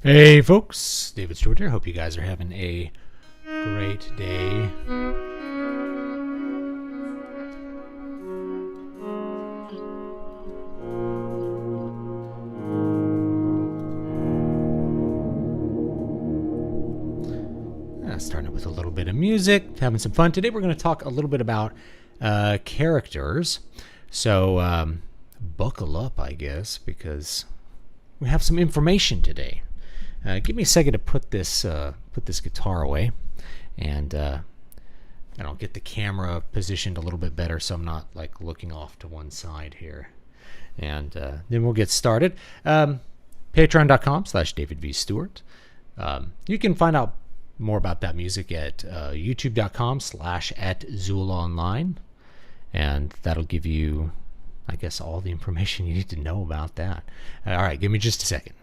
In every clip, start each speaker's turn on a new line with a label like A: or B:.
A: Hey folks, David Stewart here. Hope you guys are having a great day. Starting with a little bit of music, having some fun. Today we're going to talk a little bit about characters. So buckle up, I guess, because we have some information today. Give me a second to put this guitar away, and I'll get the camera positioned a little bit better so I'm not like looking off to one side here. And then we'll get started. Patreon.com/DavidVStewart. You can find out more about that music at youtube.com/@ZoolOnline, and that'll give you, I guess, all the information you need to know about that. All right, give me just a second.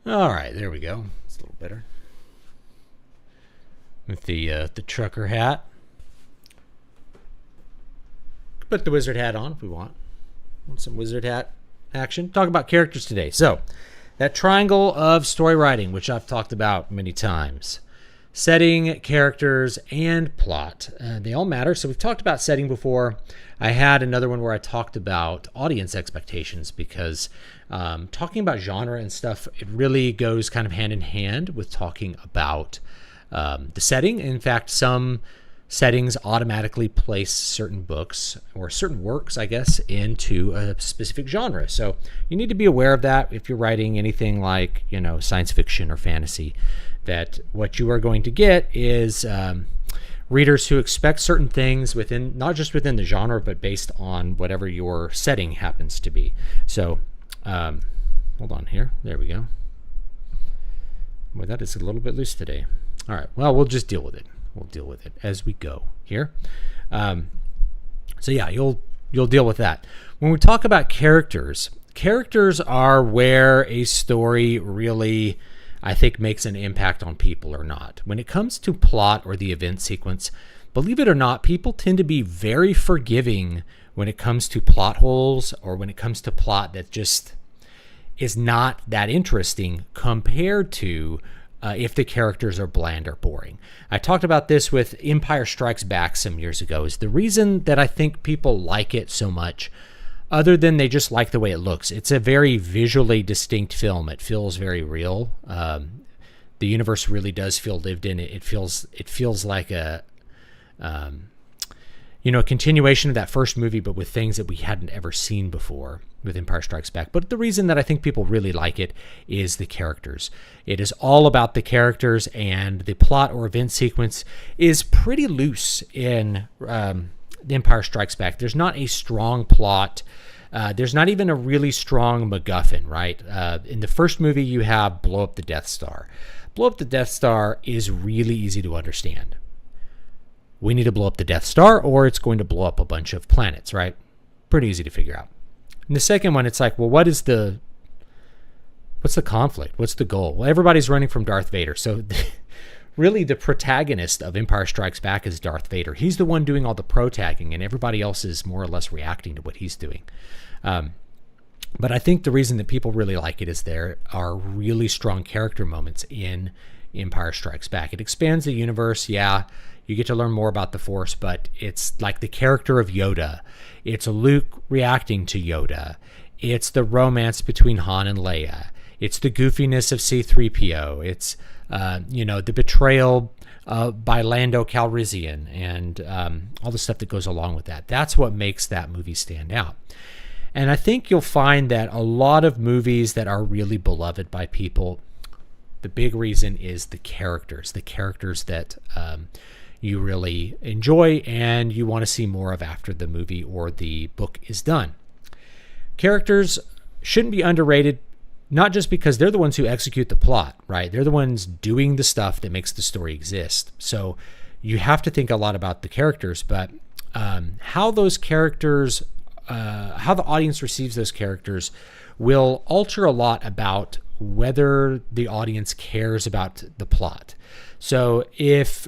A: All right, there we go. It's a little better. With the trucker hat. Put the wizard hat on if we want. Want some wizard hat action? Talk about characters today. So, that triangle of story writing, which I've talked about many times. Setting, characters, and plot. They all matter. So we've talked about setting before. I had another one where I talked about audience expectations because talking about genre and stuff, it really goes kind of hand in hand with talking about the setting. In fact, some settings automatically place certain books or certain works, I guess, into a specific genre. So you need to be aware of that if you're writing anything like, science fiction or fantasy, that what you are going to get is readers who expect certain things within, not just within the genre, but based on whatever your setting happens to be. So hold on here. There we go. Boy, that is a little bit loose today. All right. Well, we'll just deal with it. We'll deal with it as we go here. So yeah, you'll deal with that. When we talk about characters are where a story really, I think, makes an impact on people or not. When it comes to plot or the event sequence, believe it or not, people tend to be very forgiving when it comes to plot holes or when it comes to plot that just is not that interesting compared to if the characters are bland or boring. I talked about this with Empire Strikes Back some years ago. Is the reason that I think people like it so much, other than they just like the way it looks. It's a very visually distinct film. It feels very real. The universe really does feel lived in. It feels like a continuation of that first movie, but with things that we hadn't ever seen before with Empire Strikes Back. But the reason that I think people really like it is the characters. It is all about the characters, and the plot or event sequence is pretty loose in The Empire Strikes Back. There's not a strong plot. There's not even a really strong MacGuffin, right? In the first movie, you have blow up the Death Star. Blow up the Death Star is really easy to understand. We need to blow up the Death Star, or it's going to blow up a bunch of planets, right? Pretty easy to figure out. In the second one, it's like, well, what's the conflict? What's the goal? Well, everybody's running from Darth Vader. So really the protagonist of Empire Strikes Back is Darth Vader. He's the one doing all the pro-tagging, and everybody else is more or less reacting to what he's doing. But I think the reason that people really like it is there are really strong character moments in Empire Strikes Back. It expands the universe, yeah. You get to learn more about the Force, but it's like the character of Yoda. It's Luke reacting to Yoda. It's the romance between Han and Leia. It's the goofiness of C-3PO. It's, the betrayal by Lando Calrissian and all the stuff that goes along with that. That's what makes that movie stand out. And I think you'll find that a lot of movies that are really beloved by people, the big reason is the characters that you really enjoy and you want to see more of after the movie or the book is done. Characters shouldn't be underrated, not just because they're the ones who execute the plot, right? They're the ones doing the stuff that makes the story exist. So you have to think a lot about the characters, but how those characters, how the audience receives those characters will alter a lot about whether the audience cares about the plot. So if,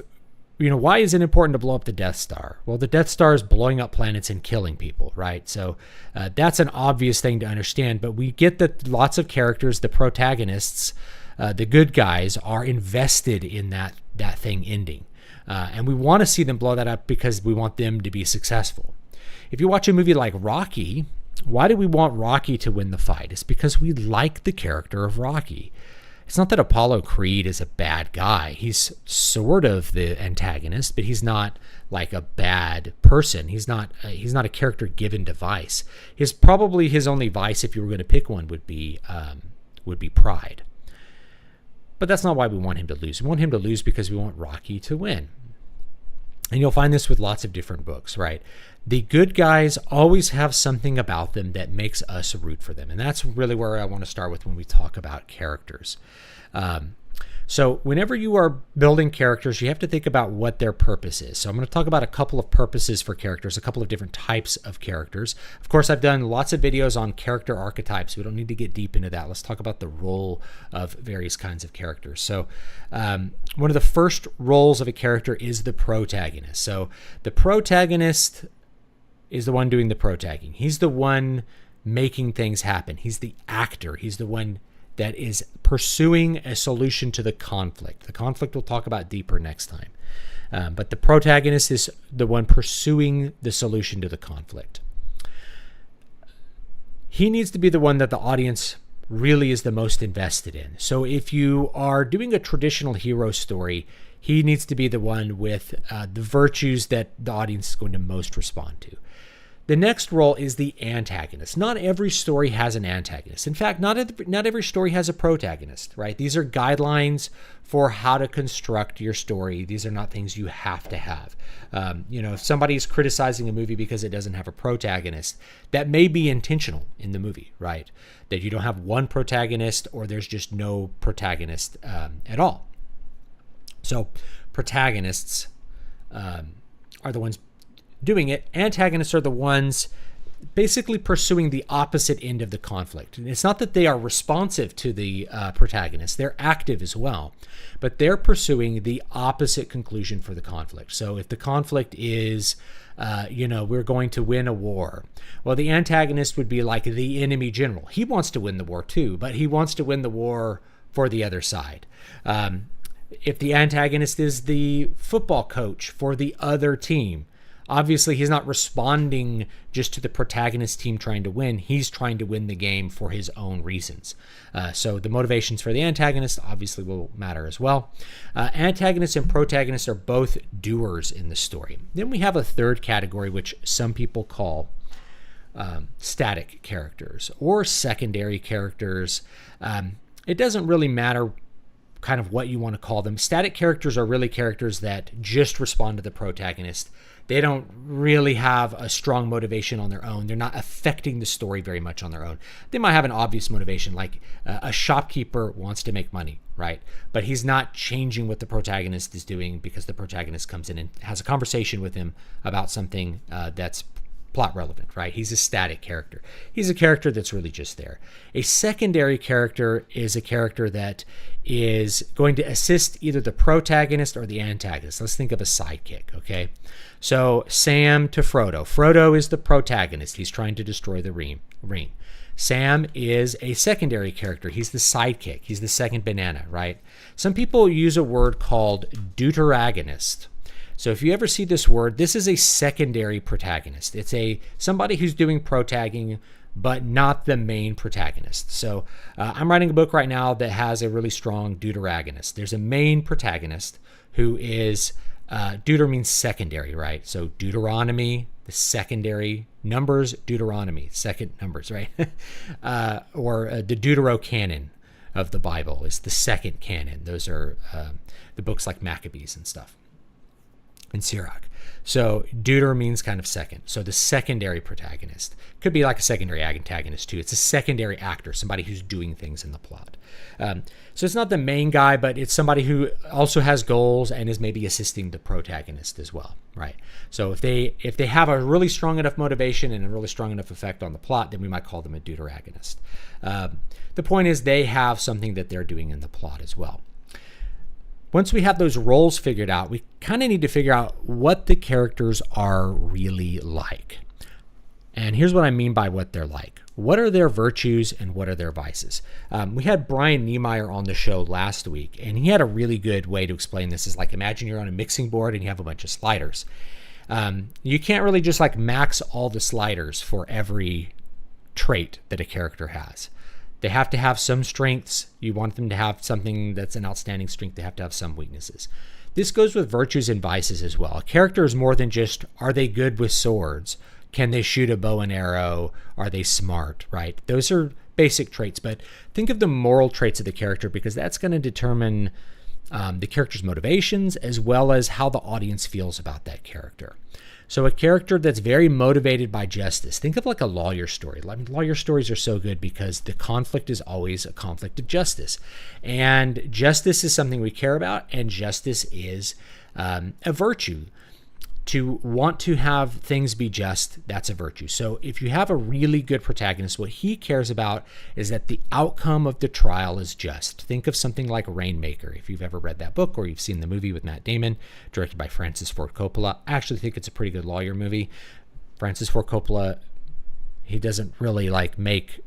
A: why is it important to blow up the Death Star? Well, the Death Star is blowing up planets and killing people, right? So that's an obvious thing to understand, but we get that lots of characters, the protagonists, the good guys, are invested in that thing ending. And we want to see them blow that up because we want them to be successful. If you watch a movie like Rocky, why do we want Rocky to win the fight? It's because we like the character of Rocky. It's not that Apollo Creed is a bad guy. He's sort of the antagonist, but he's not like a bad person. He's not a character given to vice. Probably his only vice, if you were going to pick one, would be pride. But that's not why we want him to lose. We want him to lose because we want Rocky to win. And you'll find this with lots of different books, right? The good guys always have something about them that makes us root for them. And that's really where I want to start with when we talk about characters. So whenever you are building characters, you have to think about what their purpose is. So I'm going to talk about a couple of purposes for characters, a couple of different types of characters. Of course, I've done lots of videos on character archetypes. We don't need to get deep into that. Let's talk about the role of various kinds of characters. So one of the first roles of a character is the protagonist. So the protagonist is the one doing the protagging. He's the one making things happen. He's the actor. He's the one that is pursuing a solution to the conflict. The conflict we'll talk about deeper next time. But the protagonist is the one pursuing the solution to the conflict. He needs to be the one that the audience really is the most invested in. So if you are doing a traditional hero story, he needs to be the one with the virtues that the audience is going to most respond to. The next role is the antagonist. Not every story has an antagonist. In fact, not every story has a protagonist, right? These are guidelines for how to construct your story. These are not things you have to have. If somebody's criticizing a movie because it doesn't have a protagonist, that may be intentional in the movie, right? That you don't have one protagonist or there's just no protagonist at all. So protagonists are the ones doing it. Antagonists are the ones basically pursuing the opposite end of the conflict. And it's not that they are responsive to the protagonist. They're active as well, but they're pursuing the opposite conclusion for the conflict. So if the conflict is, we're going to win a war, well, the antagonist would be like the enemy general. He wants to win the war too, but he wants to win the war for the other side. If the antagonist is the football coach for the other team, obviously, he's not responding just to the protagonist team trying to win. He's trying to win the game for his own reasons. So the motivations for the antagonist obviously will matter as well. Antagonists and protagonists are both doers in the story. Then we have a third category, which some people call static characters or secondary characters. It doesn't really matter kind of what you want to call them. Static characters are really characters that just respond to the protagonist. They don't really have a strong motivation on their own. They're not affecting the story very much on their own. They might have an obvious motivation, like a shopkeeper wants to make money, right? But he's not changing what the protagonist is doing because the protagonist comes in and has a conversation with him about something that's plot relevant, right? He's a static character. He's a character that's really just there. A secondary character is a character that is going to assist either the protagonist or the antagonist. Let's think of a sidekick, okay? So Sam to Frodo. Frodo is the protagonist. He's trying to destroy the ring. Sam is a secondary character. He's the sidekick. He's the second banana, right? Some people use a word called deuteragonist. So if you ever see this word, this is a secondary protagonist. It's somebody who's doing protagging, but not the main protagonist. So I'm writing a book right now that has a really strong deuteragonist. There's a main protagonist who is, deuter means secondary, right? So Deuteronomy, the secondary numbers, Deuteronomy, second numbers, right? Or the Deuterocanon of the Bible is the second canon. Those are the books like Maccabees and stuff, and Sirach. So deuter means kind of second. So the secondary protagonist could be like a secondary antagonist too. It's a secondary actor, somebody who's doing things in the plot. So it's not the main guy, but it's somebody who also has goals and is maybe assisting the protagonist as well, right? So if they have a really strong enough motivation and a really strong enough effect on the plot, then we might call them a deuteragonist. The point is they have something that they're doing in the plot as well. Once we have those roles figured out, we kind of need to figure out what the characters are really like. And here's what I mean by what they're like. What are their virtues and what are their vices? We had Brian Niemeyer on the show last week, and he had a really good way to explain this. Is like, imagine you're on a mixing board and you have a bunch of sliders. You can't really just like max all the sliders for every trait that a character has. They have to have some strengths. You want them to have something that's an outstanding strength. They have to have some weaknesses. This goes with virtues and vices as well. A character is more than just, are they good with swords? Can they shoot a bow and arrow? Are they smart, right? Those are basic traits, but think of the moral traits of the character, because that's going to determine the character's motivations as well as how the audience feels about that character. So a character that's very motivated by justice, think of like a lawyer story. I mean, lawyer stories are so good because the conflict is always a conflict of justice. And justice is something we care about, and justice is a virtue. To want to have things be just, that's a virtue. So if you have a really good protagonist, what he cares about is that the outcome of the trial is just. Think of something like Rainmaker, if you've ever read that book or you've seen the movie with Matt Damon, directed by Francis Ford Coppola. I actually think it's a pretty good lawyer movie. Francis Ford Coppola, he doesn't really like make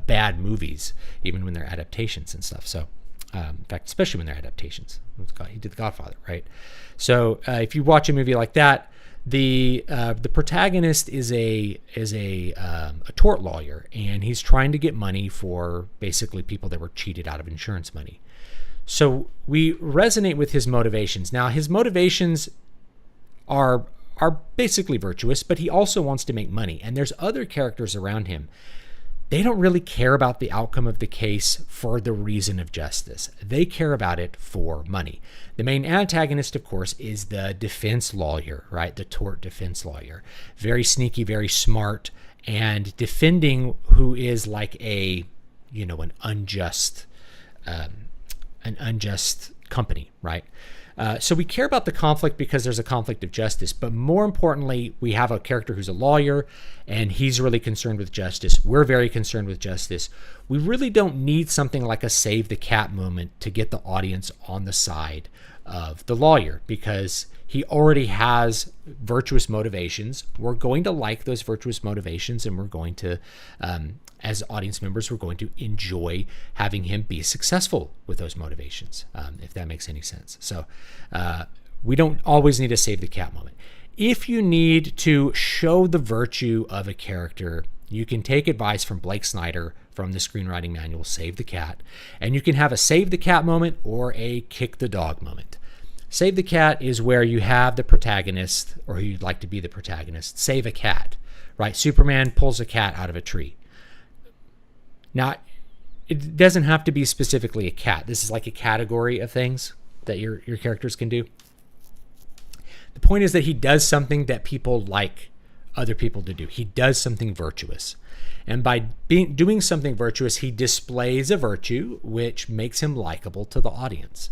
A: bad movies, even when they're adaptations and stuff. So in fact, especially when they're adaptations. He did The Godfather, right? So if you watch a movie like that, the protagonist is a tort lawyer, and he's trying to get money for basically people that were cheated out of insurance money. So we resonate with his motivations. Now, his motivations are basically virtuous, but he also wants to make money. And there's other characters around him. They don't really care about the outcome of the case for the reason of justice. They care about it for money. The main antagonist, of course, is the defense lawyer, right? The tort defense lawyer. Very sneaky, very smart, and defending who is like an unjust company, right? So we care about the conflict because there's a conflict of justice, but more importantly, we have a character who's a lawyer and he's really concerned with justice. We're very concerned with justice. We really don't need something like a save the cat moment to get the audience on the side of the lawyer, because he already has virtuous motivations. We're going to like those virtuous motivations, and we're going to, as audience members, we're going to enjoy having him be successful with those motivations, if that makes any sense. So we don't always need a save the cat moment. If you need to show the virtue of a character, you can take advice from Blake Snyder from the screenwriting manual, Save the Cat, and you can have a save the cat moment or a kick the dog moment. Save the cat is where you have the protagonist, or who you'd like to be the protagonist, save a cat, right? Superman pulls a cat out of a tree. Now, it doesn't have to be specifically a cat. This is like a category of things that your characters can do. The point is that he does something that people like other people to do. He does something virtuous. And by doing something virtuous, he displays a virtue which makes him likable to the audience.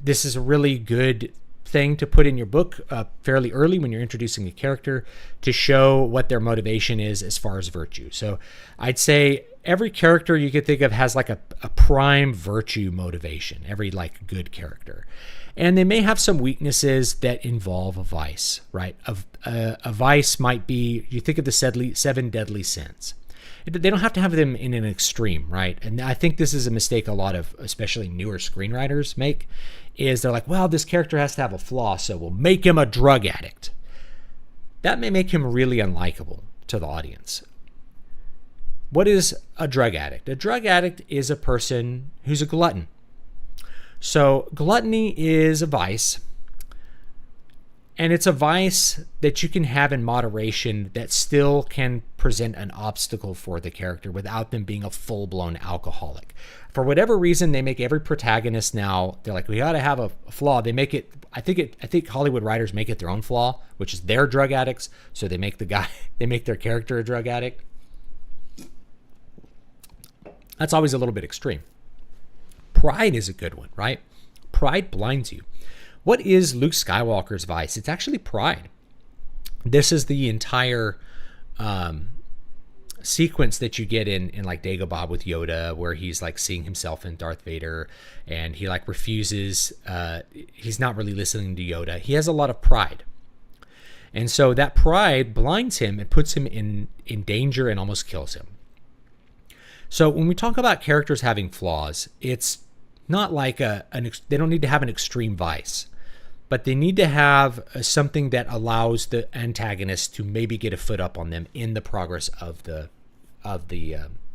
A: This is a really good thing to put in your book fairly early when you're introducing a character, to show what their motivation is as far as virtue. So I'd say every character you could think of has like a prime virtue motivation, every like good character. And they may have some weaknesses that involve a vice, right? A vice might be, you think of the 7 deadly sins. They don't have to have them in an extreme, right? And I think this is a mistake a lot of, especially newer screenwriters make, is they're like, well, this character has to have a flaw, so we'll make him a drug addict. That may make him really unlikable to the audience. what is a drug addict? A drug addict is a person who's a glutton. So gluttony is a vice, and it's a vice that you can have in moderation that still can present an obstacle for the character without them being a full-blown alcoholic. For whatever reason, they make every protagonist now, they're like, we got to have a flaw. They make it, I think Hollywood writers make it their own flaw, which is they're drug addicts. So they make their character a drug addict. That's always a little bit extreme. Pride is a good one, right? Pride blinds you. What is Luke Skywalker's vice? It's actually pride. This is the entire sequence that you get in like Dagobah with Yoda, where he's like seeing himself in Darth Vader, and he like refuses. He's not really listening to Yoda. He has a lot of pride. And so that pride blinds him and puts him in danger and almost kills him. So when we talk about characters having flaws, it's not like they don't need to have an extreme vice, but they need to have something that allows the antagonist to maybe get a foot up on them in the progress of the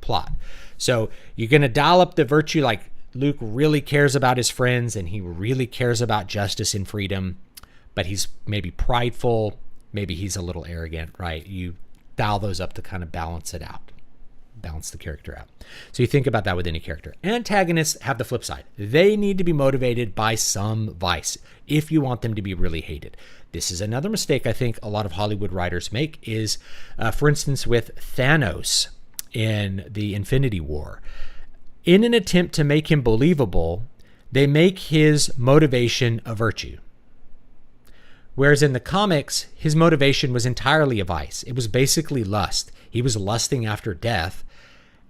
A: plot. So you're going to dial up the virtue, like Luke really cares about his friends and he really cares about justice and freedom, but he's maybe prideful, maybe he's a little arrogant, right? You dial those up to kind of balance it out. Balance the character out. So you think about that with any character. Antagonists have the flip side. They need to be motivated by some vice if you want them to be really hated. This is another mistake I think a lot of Hollywood writers make is, for instance, with Thanos in the Infinity War. In an attempt to make him believable, they make his motivation a virtue. Whereas in the comics, his motivation was entirely a vice. It was basically lust. He was lusting after death,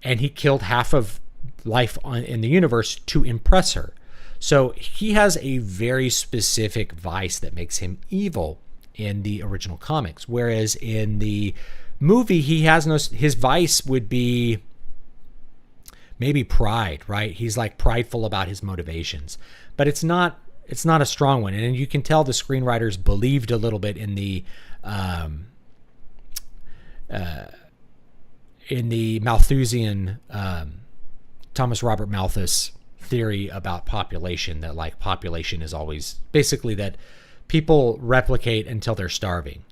A: and he killed half of life in the universe to impress her. So he has a very specific vice that makes him evil in the original comics. Whereas in the movie, his vice would be maybe pride, right? He's like prideful about his motivations, but it's not a strong one. And you can tell the screenwriters believed a little bit in the Malthusian, Thomas Robert Malthus theory about population, that like population is always basically that people replicate until they're starving,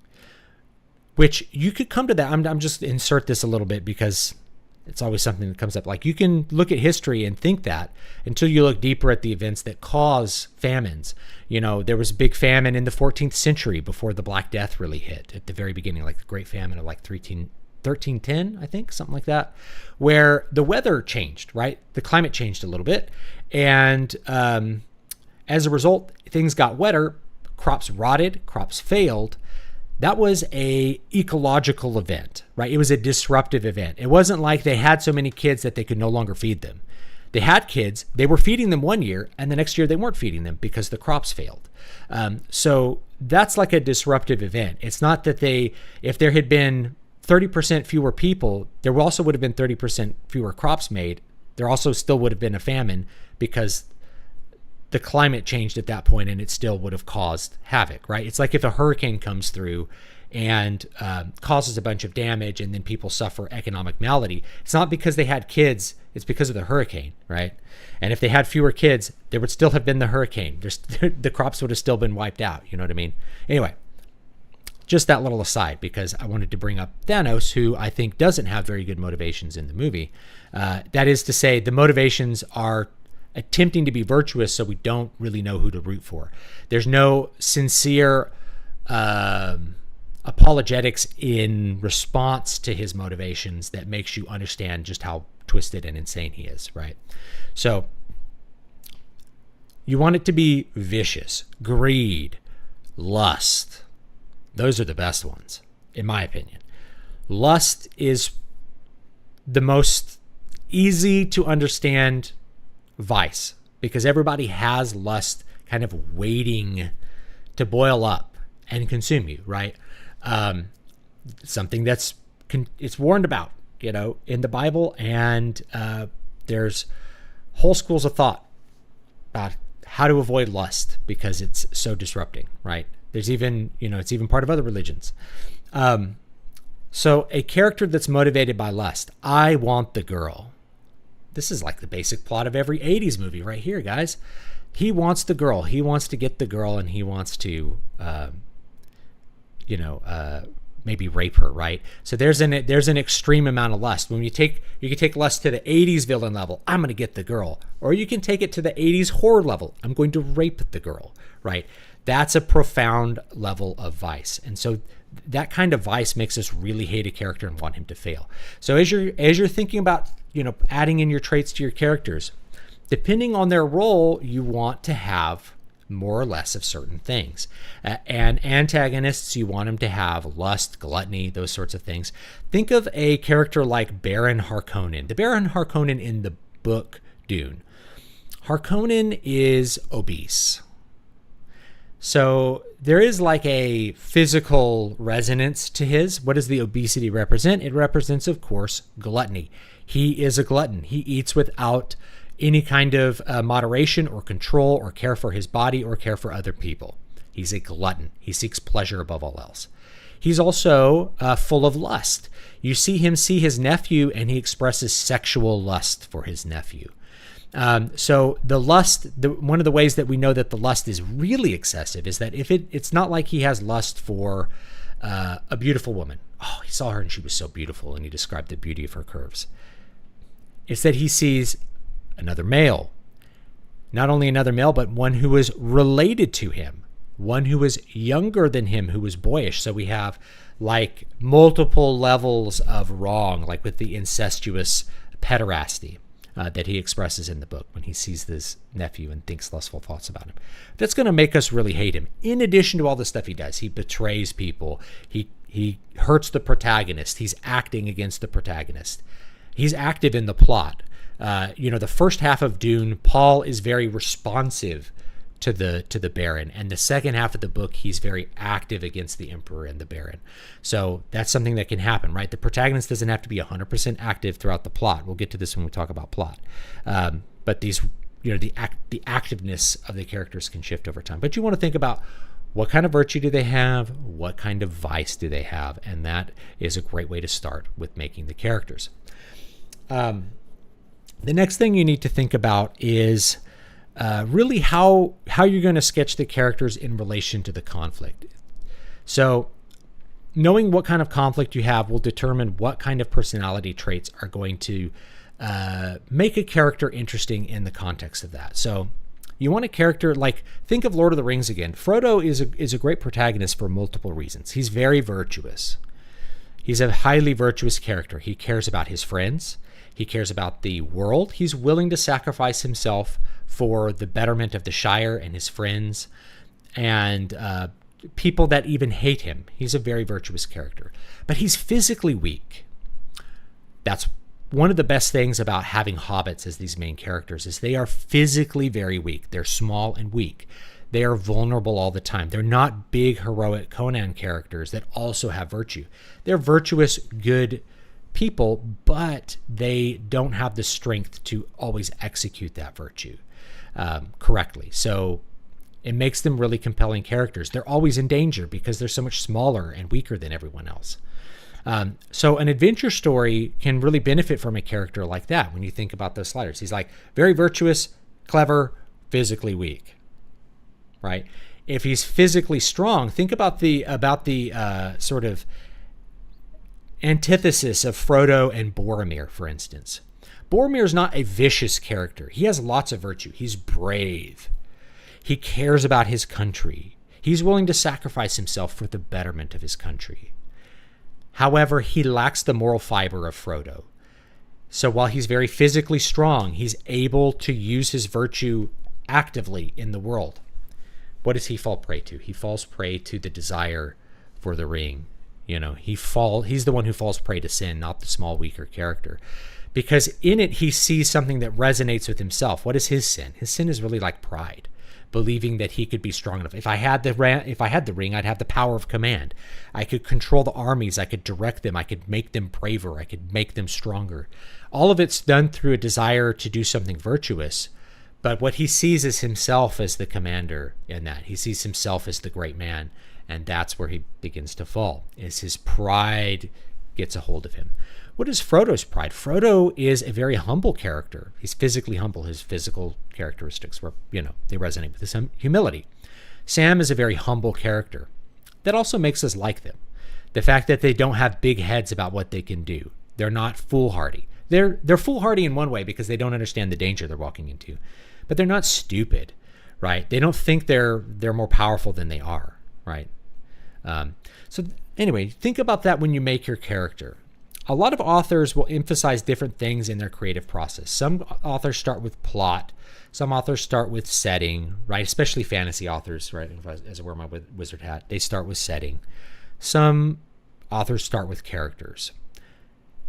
A: which you could come to that. I'm just insert this a little bit because it's always something that comes up. Like you can look at history and think that until you look deeper at the events that cause famines. You know, there was a big famine in the 14th century before the Black Death really hit at the very beginning, like the Great Famine of like 1310, I think, something like that, where the weather changed, right? The climate changed a little bit. And as a result, things got wetter, crops rotted, crops failed. That was a ecological event, right? It was a disruptive event. It wasn't like they had so many kids that they could no longer feed them. They had kids, they were feeding them one year, and the next year they weren't feeding them because the crops failed. So that's like a disruptive event. It's not that if there had been 30% fewer people, there also would have been 30% fewer crops made. There also still would have been a famine because the climate changed at that point and it still would have caused havoc, right? It's like if a hurricane comes through and causes a bunch of damage and then people suffer economic malady. It's not because they had kids, it's because of the hurricane, right? And if they had fewer kids, there would still have been the hurricane. The crops would have still been wiped out, you know what I mean? Anyway, just that little aside, because I wanted to bring up Thanos, who I think doesn't have very good motivations in the movie. That is to say, the motivations are attempting to be virtuous, so we don't really know who to root for. There's no sincere apologetics in response to his motivations that makes you understand just how twisted and insane he is, right? So you want it to be vicious, greed, lust. Those are the best ones, in my opinion. Lust is the most easy to understand vice because everybody has lust kind of waiting to boil up and consume you, right? Something that's it's warned about, you know, in the Bible, and there's whole schools of thought about how to avoid lust because it's so disrupting, right? There's even, you know, it's even part of other religions. So a character that's motivated by lust. I want the girl. This is like the basic plot of every 80s movie right here, guys. He wants the girl. He wants to get the girl, and he wants to, maybe rape her, right? So there's an extreme amount of lust. You can take lust to the 80s villain level. I'm going to get the girl. Or you can take it to the 80s horror level. I'm going to rape the girl, right? That's a profound level of vice. And so that kind of vice makes us really hate a character and want him to fail. So as you're thinking about, adding in your traits to your characters, depending on their role, you want to have more or less of certain things. And antagonists, you want them to have lust, gluttony, those sorts of things. Think of a character like Baron Harkonnen. The Baron Harkonnen in the book Dune. Harkonnen is obese. So there is like a physical resonance to his. What does the obesity represent? It represents, of course, gluttony. He is a glutton. He eats without any kind of moderation or control or care for his body or care for other people. He's a glutton. He seeks pleasure above all else. He's also full of lust. You see him see his nephew, and he expresses sexual lust for his nephew. So the lust, one of the ways that we know that the lust is really excessive is that if it's not like he has lust for a beautiful woman. Oh, he saw her and she was so beautiful, and he described the beauty of her curves. It's that he sees another male, not only another male, but one who is related to him, one who is younger than him, who is boyish. So we have like multiple levels of wrong, like with the incestuous pederasty that he expresses in the book when he sees this nephew and thinks lustful thoughts about him. That's going to make us really hate him. In addition to all the stuff he does, he betrays people. He hurts the protagonist. He's acting against the protagonist. He's active in the plot. The first half of Dune, Paul is very responsive to the Baron, and the second half of the book, he's very active against the Emperor and the Baron. So that's something that can happen, right? The protagonist doesn't have to be 100% active throughout the plot. We'll get to this when we talk about plot. But these, the activeness of the characters can shift over time. But you want to think about what kind of virtue do they have? What kind of vice do they have? And that is a great way to start with making the characters. The next thing you need to think about is really how you're going to sketch the characters in relation to the conflict. So knowing what kind of conflict you have will determine what kind of personality traits are going to make a character interesting in the context of that. So you want a character like, think of Lord of the Rings again. Frodo is a great protagonist for multiple reasons. He's very virtuous. He's a highly virtuous character. He cares about his friends. He cares about the world. He's willing to sacrifice himself for the betterment of the Shire and his friends and people that even hate him. He's a very virtuous character. But he's physically weak. That's one of the best things about having hobbits as these main characters is they are physically very weak. They're small and weak. They are vulnerable all the time. They're not big, heroic Conan characters that also have virtue. They're virtuous, good people, but they don't have the strength to always execute that virtue correctly. So it makes them really compelling characters. They're always in danger because they're so much smaller and weaker than everyone else. So an adventure story can really benefit from a character like that when you think about those sliders. He's like very virtuous, clever, physically weak, right? If he's physically strong, think about the sort of antithesis of Frodo and Boromir, for instance. Boromir is not a vicious character. He has lots of virtue. He's brave. He cares about his country. He's willing to sacrifice himself for the betterment of his country. However, he lacks the moral fiber of Frodo. So while he's very physically strong, he's able to use his virtue actively in the world. What does he fall prey to? He falls prey to the desire for the ring. He's the one who falls prey to sin, not the small, weaker character. Because in it, he sees something that resonates with himself. What is his sin? His sin is really like pride, believing that he could be strong enough. If I had the ring, I'd have the power of command. I could control the armies. I could direct them. I could make them braver. I could make them stronger. All of it's done through a desire to do something virtuous. But what he sees is himself as the commander in that. He sees himself as the great man. And that's where he begins to fall, is his pride gets a hold of him. What is Frodo's pride? Frodo is a very humble character. He's physically humble. His physical characteristics were, they resonate with his humility. Sam is a very humble character. That also makes us like them. The fact that they don't have big heads about what they can do. They're not foolhardy. They're foolhardy in one way because they don't understand the danger they're walking into. But they're not stupid, right? They don't think they're more powerful than they are, right? So anyway, think about that when you make your character. A lot of authors will emphasize different things in their creative process. Some authors start with plot. Some authors start with setting, right? Especially fantasy authors, right? As I wear my wizard hat, they start with setting. Some authors start with characters.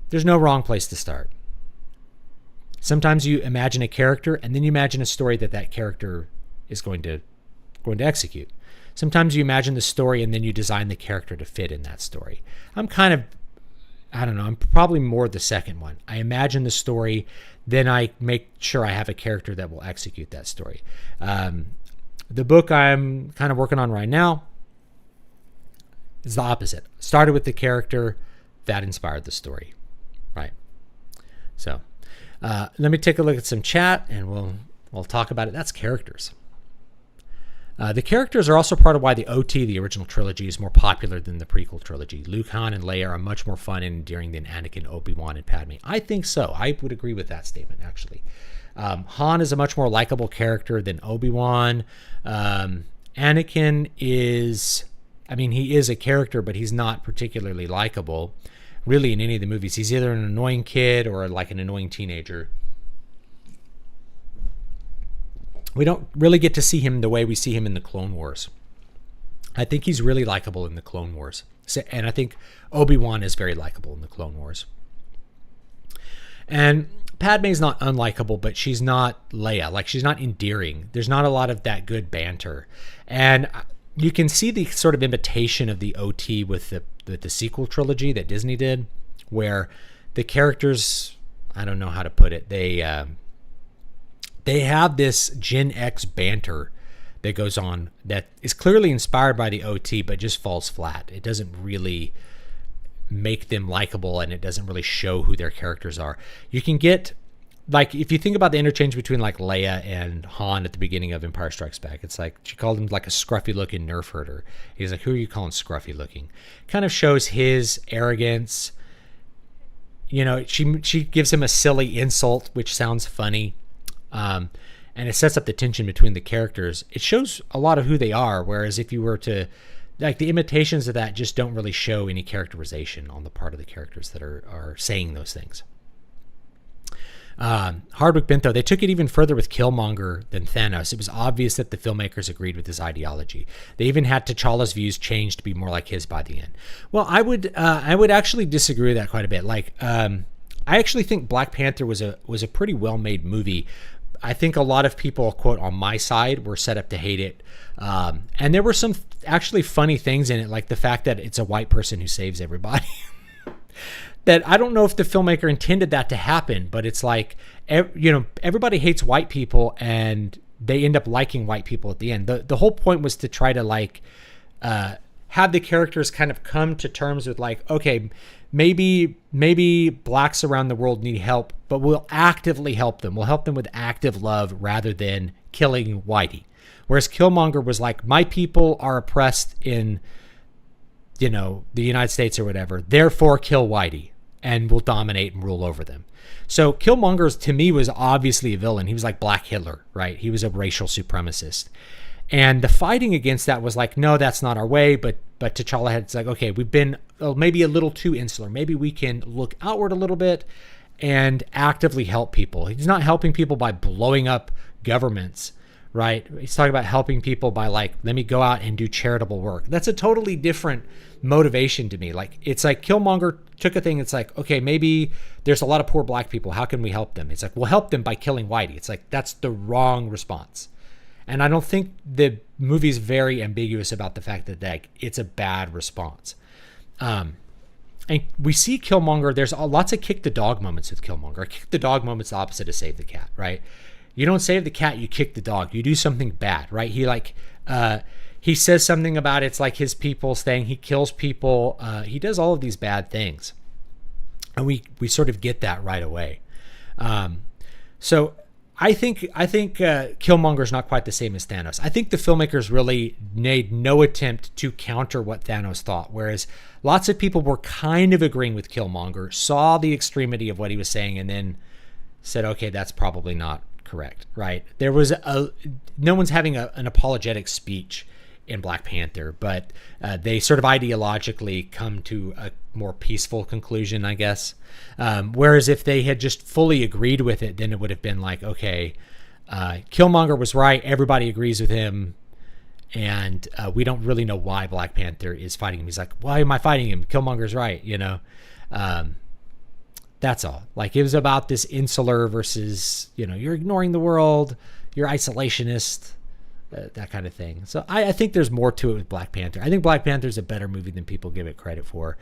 A: There's no wrong place to start. Sometimes you imagine a character and then you imagine a story that character is going to execute. Sometimes you imagine the story and then you design the character to fit in that story. I'm probably more the second one. I imagine the story, then I make sure I have a character that will execute that story. The book I'm kind of working on right now is the opposite. Started with the character that inspired the story, right? So let me take a look at some chat and we'll talk about it. That's characters. The characters are also part of why the OT, the original trilogy, is more popular than the prequel trilogy. Luke, Han, and Leia are much more fun and endearing than Anakin, Obi-Wan, and Padme. I think so. I would agree with that statement, actually. Han is a much more likable character than Obi-Wan. Anakin is, he is a character, but he's not particularly likable, really, in any of the movies. He's either an annoying kid or like an annoying teenager. We don't really get to see him the way we see him in the Clone Wars. I think he's really likable in the Clone Wars. And I think Obi-Wan is very likable in the Clone Wars. And Padme's not unlikable, but she's not Leia. Like, she's not endearing. There's not a lot of that good banter. And you can see the sort of imitation of the OT with the sequel trilogy that Disney did, where the characters, I don't know how to put it, they have this Gen X banter that goes on that is clearly inspired by the OT, but just falls flat. It doesn't really make them likable, and it doesn't really show who their characters are. You can get, like, if you think about the interchange between like Leia and Han at the beginning of Empire Strikes Back, it's like she called him like a scruffy-looking nerf herder. He's like, who are you calling scruffy-looking? Kind of shows his arrogance. She gives him a silly insult, which sounds funny. And it sets up the tension between the characters. It shows a lot of who they are, whereas if you were to, like, the imitations of that just don't really show any characterization on the part of the characters that are saying those things. Hardwick Bentho, they took it even further with Killmonger than Thanos. It was obvious that the filmmakers agreed with his ideology. They even had T'Challa's views changed to be more like his by the end. Well, I would actually disagree with that quite a bit. Like, I actually think Black Panther was a pretty well-made movie. I think a lot of people, quote, on my side were set up to hate it. And there were some actually funny things in it, like the fact that it's a white person who saves everybody. That I don't know if the filmmaker intended that to happen, but it's like, everybody hates white people and they end up liking white people at the end. The whole point was to try to like have the characters kind of come to terms with like, okay, maybe blacks around the world need help, but we'll actively help them. We'll help them with active love rather than killing whitey. Whereas Killmonger was like, my people are oppressed in, the United States or whatever, therefore kill whitey and we'll dominate and rule over them. So Killmonger, to me, was obviously a villain. He was like Black Hitler, right? He was a racial supremacist. And the fighting against that was like, no, that's not our way. But T'Challa had, it's like, okay, we've been maybe a little too insular. Maybe we can look outward a little bit and actively help people. He's not helping people by blowing up governments, right? He's talking about helping people by like, let me go out and do charitable work. That's a totally different motivation to me. Like, it's like Killmonger took a thing. It's like, okay, maybe there's a lot of poor black people. How can we help them? It's like, we'll help them by killing whitey. It's like, that's the wrong response. And I don't think the movie's very ambiguous about the fact that like, it's a bad response. And we see Killmonger, there's lots of kick the dog moments with Killmonger. Kick the dog moments the opposite of save the cat, right? You don't save the cat, you kick the dog. You do something bad, right? He says something about it's like his people's thing. He kills people. He does all of these bad things. and we sort of get that right away. So I think Killmonger's not quite the same as Thanos. I think the filmmakers really made no attempt to counter what Thanos thought, whereas lots of people were kind of agreeing with Killmonger, saw the extremity of what he was saying, and then said, okay, that's probably not correct, right? There was no one's having an apologetic speech in Black Panther, but they sort of ideologically come to a more peaceful conclusion, I guess. Whereas if they had just fully agreed with it, then it would have been like, okay, Killmonger was right, everybody agrees with him, and we don't really know why Black Panther is fighting him. He's like, why am I fighting him? Killmonger's right, you know? That's all. Like, it was about this insular versus, you know, you're ignoring the world, you're isolationist, that kind of thing. So I think there's more to it with Black Panther. I think Black Panther is a better movie than people give it credit for.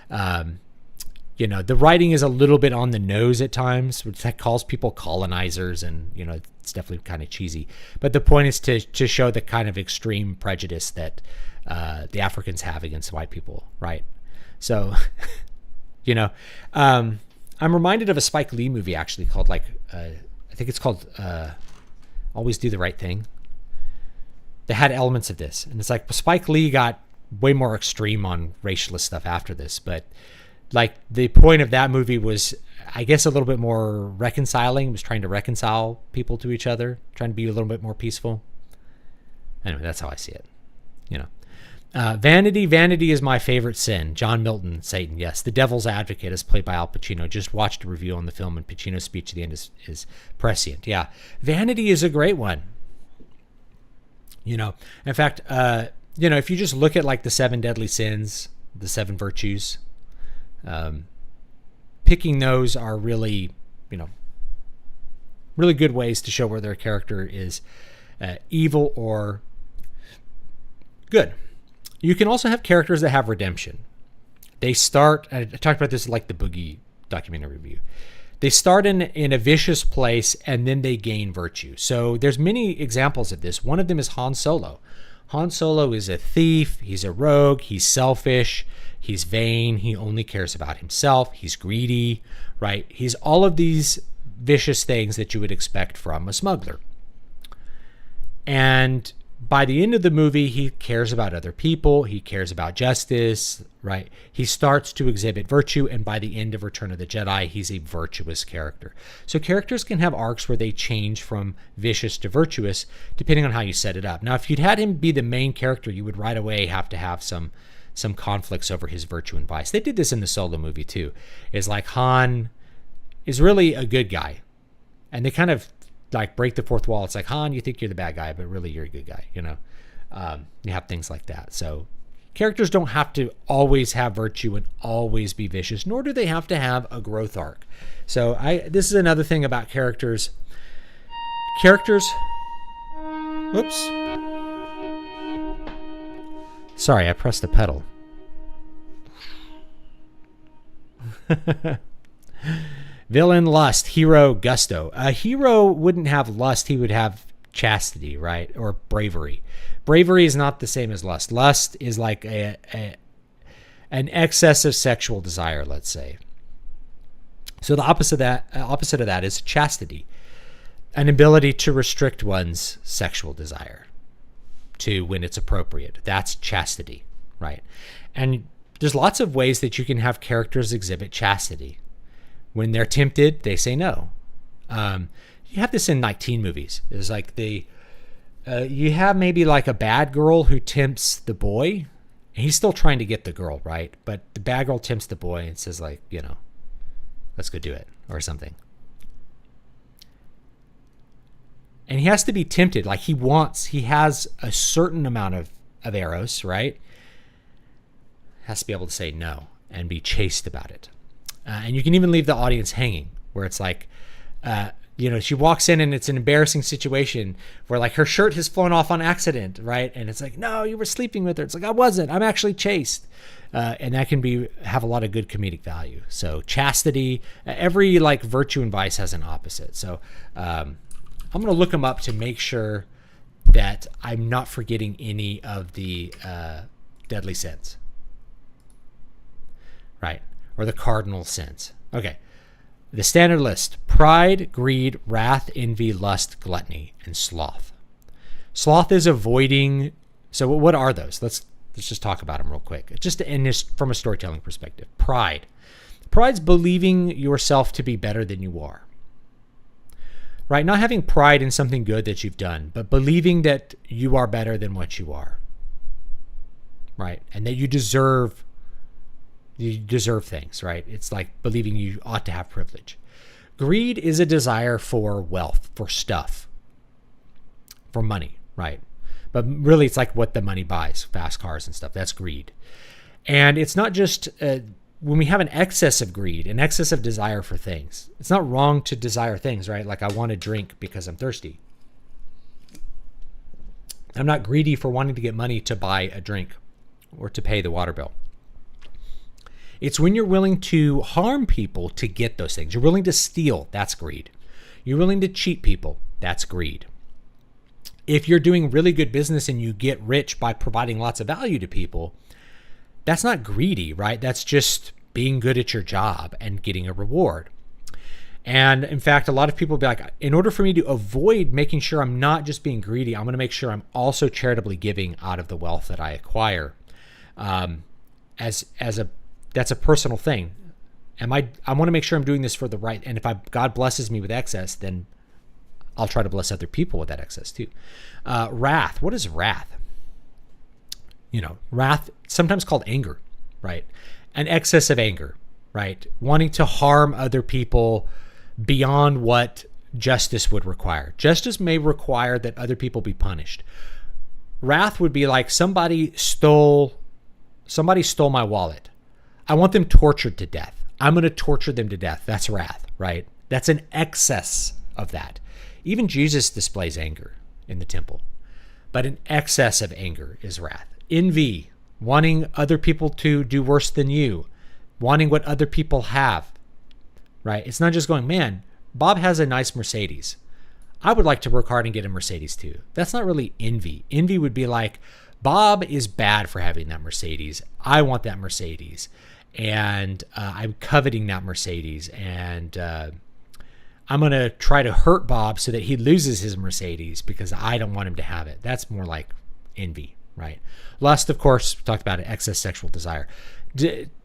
A: You know, the writing is a little bit on the nose at times, which that calls people colonizers, and, you know, it's definitely kind of cheesy. But the point is to show the kind of extreme prejudice that the Africans have against white people, right? So, you know, I'm reminded of a Spike Lee movie actually called I think it's called Always Do the Right Thing. They had elements of this, and it's like Spike Lee got way more extreme on racialist stuff after this, but like the point of that movie was, I guess, a little bit more reconciling. It was trying to reconcile people to each other, trying to be a little bit more peaceful. Anyway, that's how I see it. You know, vanity is my favorite sin. John Milton, Satan. Yes, the devil's advocate is played by Al Pacino. Just watched a review on the film, and Pacino's speech at the end is prescient. Yeah, vanity is a great one. You know, in fact, you know, if you just look at like the 7 deadly sins, the 7 virtues, picking those are really, you know, really good ways to show whether a character is evil or good. You can also have characters that have redemption. They start, I talked about this in like the Boogie documentary review. They start in a vicious place and then they gain virtue. So there's many examples of this. One of them is Han Solo. Han Solo is a thief. He's a rogue. He's selfish. He's vain. He only cares about himself. He's greedy, right? He's all of these vicious things that you would expect from a smuggler. And by the end of the movie, he cares about other people. He cares about justice, right? He starts to exhibit virtue, and by the end of Return of the Jedi, he's a virtuous character. So characters can have arcs where they change from vicious to virtuous, depending on how you set it up. Now, if you'd had him be the main character, you would right away have to have some conflicts over his virtue and vice. They did this in the Solo movie too. It's like Han is really a good guy, and they kind of like break the fourth wall. It's like, Han, you think you're the bad guy, but really you're a good guy, you know? You have things like that. So characters don't have to always have virtue and always be vicious, nor do they have to have a growth arc. So this is another thing about characters. Whoops. Sorry, I pressed the pedal. Villain, lust. Hero, gusto. A hero wouldn't have lust. He would have chastity, right? Or bravery. Bravery is not the same as lust. Lust is like an excess of sexual desire, let's say. So the opposite of that is chastity. An ability to restrict one's sexual desire to when it's appropriate. That's chastity, right? And there's lots of ways that you can have characters exhibit chastity. When they're tempted, they say no. You have this in like teen movies. It's like you have maybe like a bad girl who tempts the boy. And he's still trying to get the girl, right? But the bad girl tempts the boy and says like, you know, let's go do it or something. And he has to be tempted. Like he has a certain amount of arrows, right? Has to be able to say no and be chaste about it. And you can even leave the audience hanging, where it's like, you know, she walks in and it's an embarrassing situation where like her shirt has flown off on accident, right? And it's like, no, you were sleeping with her. It's like, I wasn't. I'm actually chaste. And that can have a lot of good comedic value. So chastity, every like virtue and vice has an opposite. So I'm going to look them up to make sure that I'm not forgetting any of the deadly sins. Right. Or the cardinal sins. Okay. The standard list: pride, greed, wrath, envy, lust, gluttony, and sloth. Sloth is avoiding. So what are those? Let's just talk about them real quick. Just to end this from a storytelling perspective. Pride. Pride's believing yourself to be better than you are. Right? Not having pride in something good that you've done, but believing that you are better than what you are. Right? And that you deserve things, right? It's like believing you ought to have privilege. Greed is a desire for wealth, for stuff, for money, right? But really, it's like what the money buys, fast cars and stuff. That's greed. And it's not just when we have an excess of greed, an excess of desire for things. It's not wrong to desire things, right? Like I want to drink because I'm thirsty. I'm not greedy for wanting to get money to buy a drink or to pay the water bill. It's when you're willing to harm people to get those things. You're willing to steal. That's greed. You're willing to cheat people. That's greed. If you're doing really good business and you get rich by providing lots of value to people, that's not greedy, right? That's just being good at your job and getting a reward. And in fact, a lot of people will be like, in order for me to avoid making sure I'm not just being greedy, I'm going to make sure I'm also charitably giving out of the wealth that I acquire. That's a personal thing. I want to make sure I'm doing this for the right. And if God blesses me with excess, then I'll try to bless other people with that excess too. Wrath. What is wrath? Wrath, sometimes called anger, right? An excess of anger, right? Wanting to harm other people beyond what justice would require. Justice may require that other people be punished. Wrath would be like somebody stole my wallet. I want them tortured to death. I'm going to torture them to death. That's wrath, right? That's an excess of that. Even Jesus displays anger in the temple, but an excess of anger is wrath. Envy, wanting other people to do worse than you, wanting what other people have, right? It's not just going, man, Bob has a nice Mercedes. I would like to work hard and get a Mercedes too. That's not really envy. Envy would be like, Bob is bad for having that Mercedes. I want that Mercedes. And I'm coveting that Mercedes. And I'm going to try to hurt Bob so that he loses his Mercedes because I don't want him to have it. That's more like envy, right? Lust, of course, we talked about it, excess sexual desire.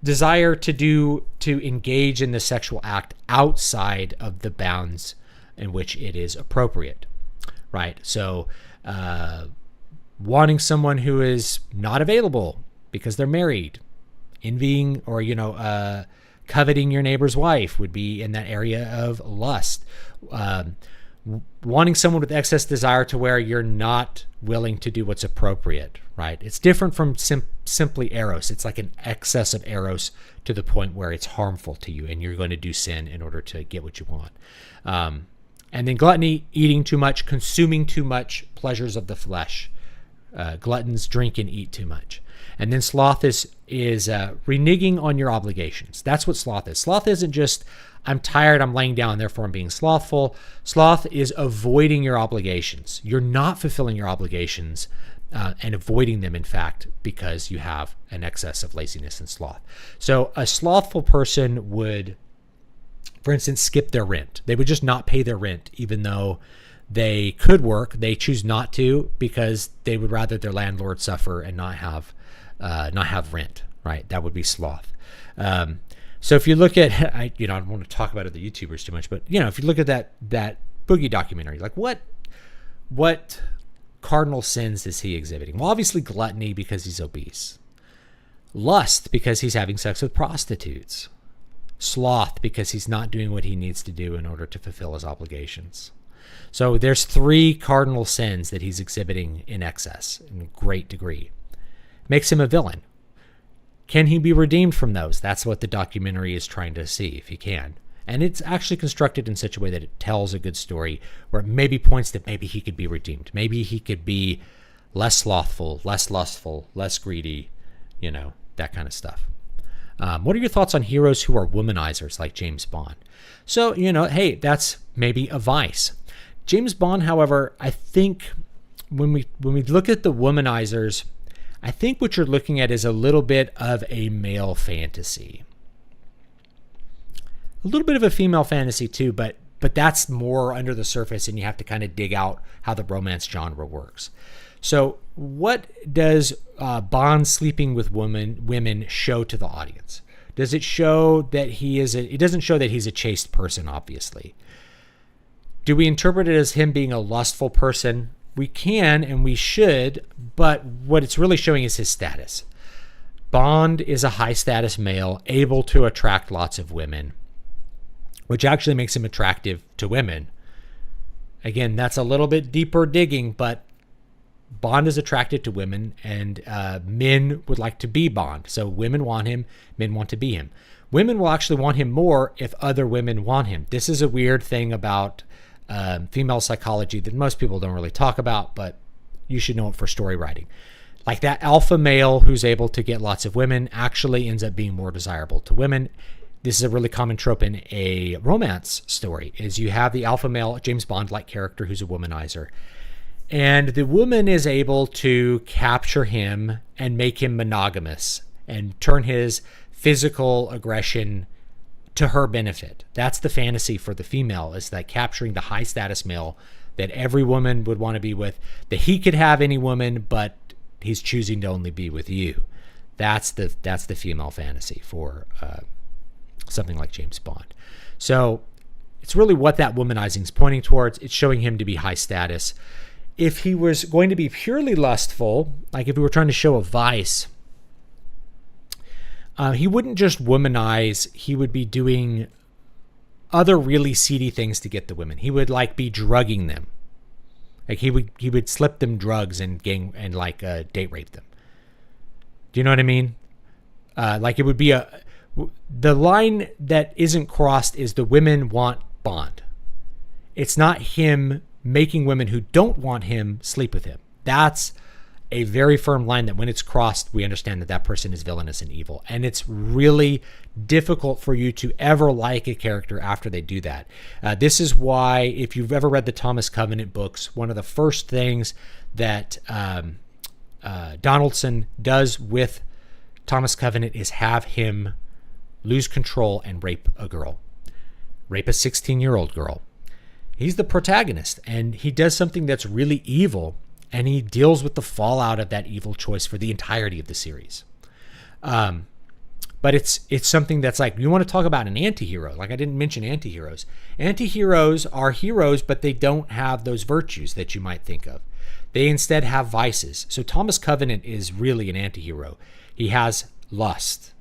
A: Desire to engage in the sexual act outside of the bounds in which it is appropriate, right? So wanting someone who is not available because they're married, envying or, coveting your neighbor's wife would be in that area of lust. Wanting someone with excess desire to where you're not willing to do what's appropriate, right? It's different from simply eros. It's like an excess of eros to the point where it's harmful to you and you're going to do sin in order to get what you want. And then gluttony, eating too much, consuming too much pleasures of the flesh. Gluttons drink and eat too much. And then sloth is reneging on your obligations. That's what sloth is. Sloth isn't just, I'm tired, I'm laying down, therefore I'm being slothful. Sloth is avoiding your obligations. You're not fulfilling your obligations and avoiding them, in fact, because you have an excess of laziness and sloth. So a slothful person would, for instance, skip their rent. They would just not pay their rent, even though they could work. They choose not to because they would rather their landlord suffer and not have rent, right? That would be sloth. So if you look at, I don't want to talk about other YouTubers too much, but if you look at that Boogie documentary, like what cardinal sins is he exhibiting? Well, obviously gluttony because he's obese, lust because he's having sex with prostitutes, sloth because he's not doing what he needs to do in order to fulfill his obligations. So there's 3 cardinal sins that he's exhibiting in excess in a great degree. Makes him a villain. Can he be redeemed from those? That's what the documentary is trying to see, if he can. And it's actually constructed in such a way that it tells a good story where it maybe points that maybe he could be redeemed. Maybe he could be less slothful, less lustful, less greedy, that kind of stuff. What are your thoughts on heroes who are womanizers like James Bond? So, hey, that's maybe a vice. James Bond, however, I think when we look at the womanizers, I think what you're looking at is a little bit of a male fantasy. A little bit of a female fantasy too, but that's more under the surface, and you have to kind of dig out how the romance genre works. So what does Bond sleeping with women show to the audience? Does it show that it doesn't show that he's a chaste person, obviously. Do we interpret it as him being a lustful person? We can and we should, but what it's really showing is his status. Bond is a high status male, able to attract lots of women, which actually makes him attractive to women. Again, that's a little bit deeper digging, but Bond is attracted to women, and men would like to be Bond. So women want him, men want to be him. Women will actually want him more if other women want him. This is a weird thing about female psychology that most people don't really talk about, but you should know it for story writing. Like that alpha male who's able to get lots of women actually ends up being more desirable to women. This is a really common trope in a romance story, is you have the alpha male James Bond-like character who's a womanizer. And the woman is able to capture him and make him monogamous and turn his physical aggression to her benefit. That's the fantasy for the female, is that capturing the high status male that every woman would want to be with, that he could have any woman, but he's choosing to only be with you. That's the female fantasy for something like James Bond. So it's really what that womanizing is pointing towards. It's showing him to be high status. If he was going to be purely lustful, like if we were trying to show a vice, he wouldn't just womanize. He would be doing other really seedy things to get the women. He would like be drugging them. Like he would slip them drugs and date rape them. Do you know what I mean? Like it would be the line that isn't crossed is the women want Bond. It's not him making women who don't want him sleep with him. That's a very firm line that when it's crossed, we understand that that person is villainous and evil. And it's really difficult for you to ever like a character after they do that. This is why, if you've ever read the Thomas Covenant books, one of the first things that Donaldson does with Thomas Covenant is have him lose control and rape a girl. Rape a 16-year-old girl. He's the protagonist, and he does something that's really evil, and he deals with the fallout of that evil choice for the entirety of the series. But it's something that's like, you want to talk about an anti-hero. Like I didn't mention anti-heroes. Anti-heroes are heroes, but they don't have those virtues that you might think of. They instead have vices. So Thomas Covenant is really an anti-hero. He has lust,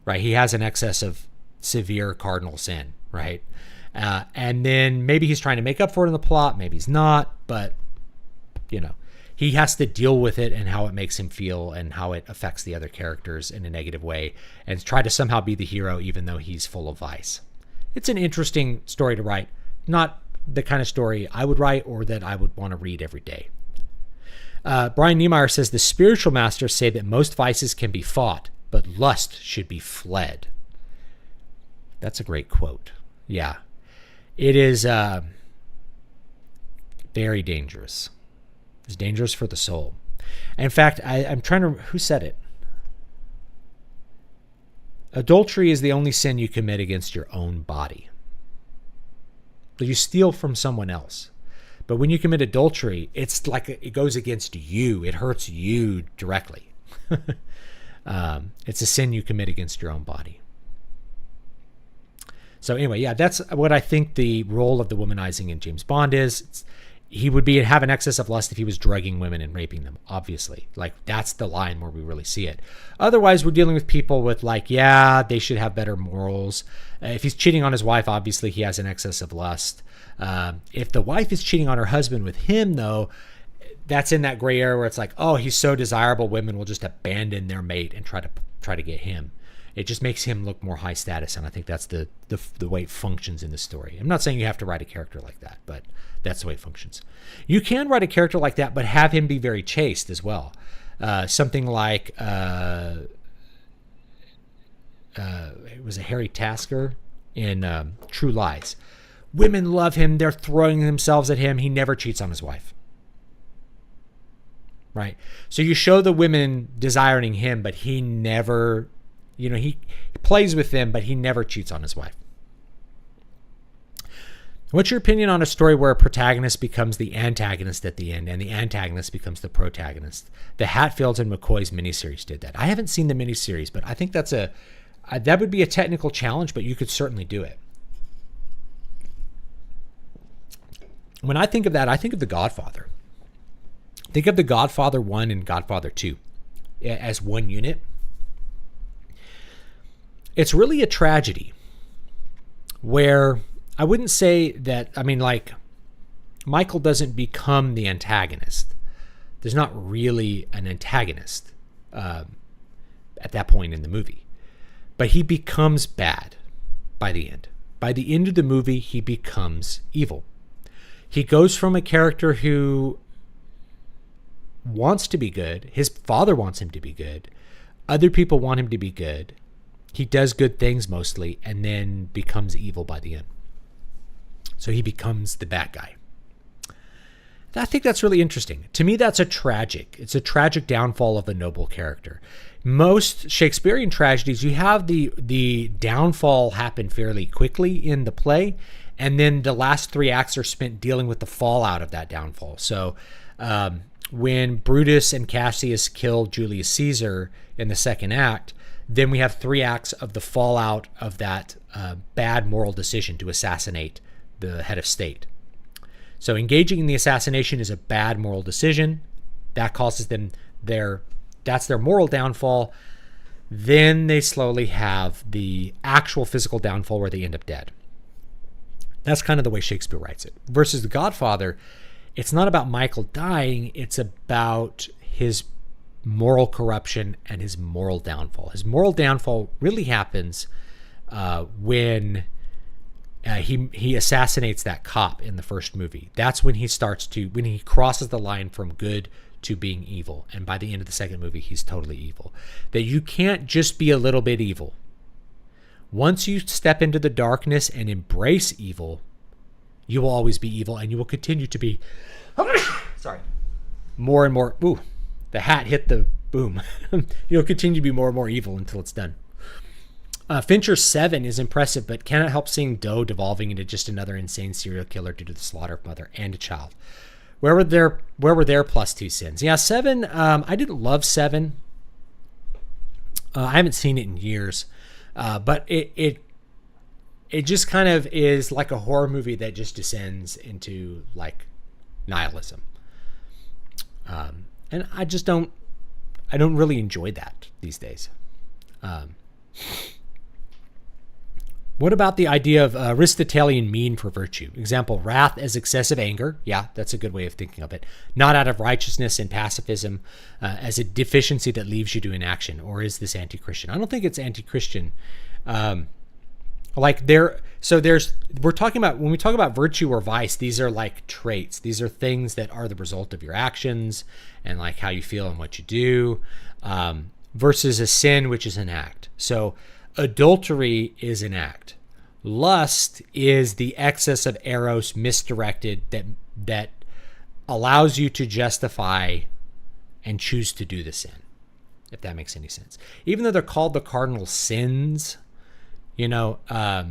A: right? He has an excess of severe cardinal sin, right? And then maybe he's trying to make up for it in the plot. Maybe he's not, but he has to deal with it and how it makes him feel and how it affects the other characters in a negative way, and try to somehow be the hero even though he's full of vice. It's an interesting story to write. Not the kind of story I would write or that I would want to read every day. Brian Niemeyer says the spiritual masters say that most vices can be fought, but lust should be fled. That's a great quote. Yeah. It is very dangerous. It's dangerous for the soul. In fact, I'm trying to... Who said it? Adultery is the only sin you commit against your own body. So you steal from someone else. But when you commit adultery, it's like it goes against you. It hurts you directly. It's a sin you commit against your own body. So anyway, yeah, that's what I think the role of the womanizing in James Bond is. He would have an excess of lust if he was drugging women and raping them, obviously. Like, that's the line where we really see it. Otherwise, we're dealing with people with they should have better morals. If he's cheating on his wife, obviously he has an excess of lust. If the wife is cheating on her husband with him, though, that's in that gray area where it's like, oh, he's so desirable, women will just abandon their mate and try to get him. It just makes him look more high status, and I think that's the way it functions in the story. I'm not saying you have to write a character like that, but that's the way it functions. You can write a character like that, but have him be very chaste as well. Something like it was a Harry Tasker in True Lies. Women love him; they're throwing themselves at him. He never cheats on his wife. Right? So you show the women desiring him, but he never... he plays with them, but he never cheats on his wife. What's your opinion on a story where a protagonist becomes the antagonist at the end and the antagonist becomes the protagonist? The Hatfields and McCoy's miniseries did that. I haven't seen the miniseries, but I think that would be a technical challenge, but you could certainly do it. When I think of that, I think of The Godfather. Think of The Godfather 1 and Godfather 2 as one unit. It's really a tragedy where I wouldn't say that, like, Michael doesn't become the antagonist. There's not really an antagonist at that point in the movie. But he becomes bad by the end. By the end of the movie, he becomes evil. He goes from a character who wants to be good. His father wants him to be good. Other people want him to be good. He does good things mostly and then becomes evil by the end. So he becomes the bad guy. I think that's really interesting. To me, it's a tragic downfall of a noble character. Most Shakespearean tragedies, you have the downfall happen fairly quickly in the play, and then the last 3 acts are spent dealing with the fallout of that downfall. So when Brutus and Cassius kill Julius Caesar in the 2nd act, then we have 3 acts of the fallout of that bad moral decision to assassinate the head of state. So engaging in the assassination is a bad moral decision. That causes them that's their moral downfall. Then they slowly have the actual physical downfall where they end up dead. That's kind of the way Shakespeare writes it. Versus The Godfather, it's not about Michael dying, it's about his moral corruption and his moral downfall. His moral downfall really happens when he assassinates that cop in the first movie. That's when he crosses the line from good to being evil. And by the end of the 2nd movie, he's totally evil. That you can't just be a little bit evil. Once you step into the darkness and embrace evil, you will always be evil, and you will continue to be more and more. Ooh, the hat hit the boom. You'll continue to be more and more evil until it's done. Fincher's 7 is impressive, but cannot help seeing Doe devolving into just another insane serial killer due to the slaughter of mother and a child. Where were their plus 2 sins? Yeah, 7. I didn't love 7. I haven't seen it in years, but it just kind of is like a horror movie that just descends into like nihilism, and I don't really enjoy that these days. What about the idea of Aristotelian mean for virtue? Example, wrath as excessive anger. Yeah, that's a good way of thinking of it. Not out of righteousness and pacifism, as a deficiency that leaves you to inaction. Or is this anti-Christian? I don't think it's anti-Christian. We're talking about, when we talk about virtue or vice, these are like traits. These are things that are the result of your actions and like how you feel and what you do, versus a sin, which is an act. So adultery is an act. Lust is the excess of eros misdirected that allows you to justify and choose to do the sin, if that makes any sense. Even though they're called the cardinal sins, you have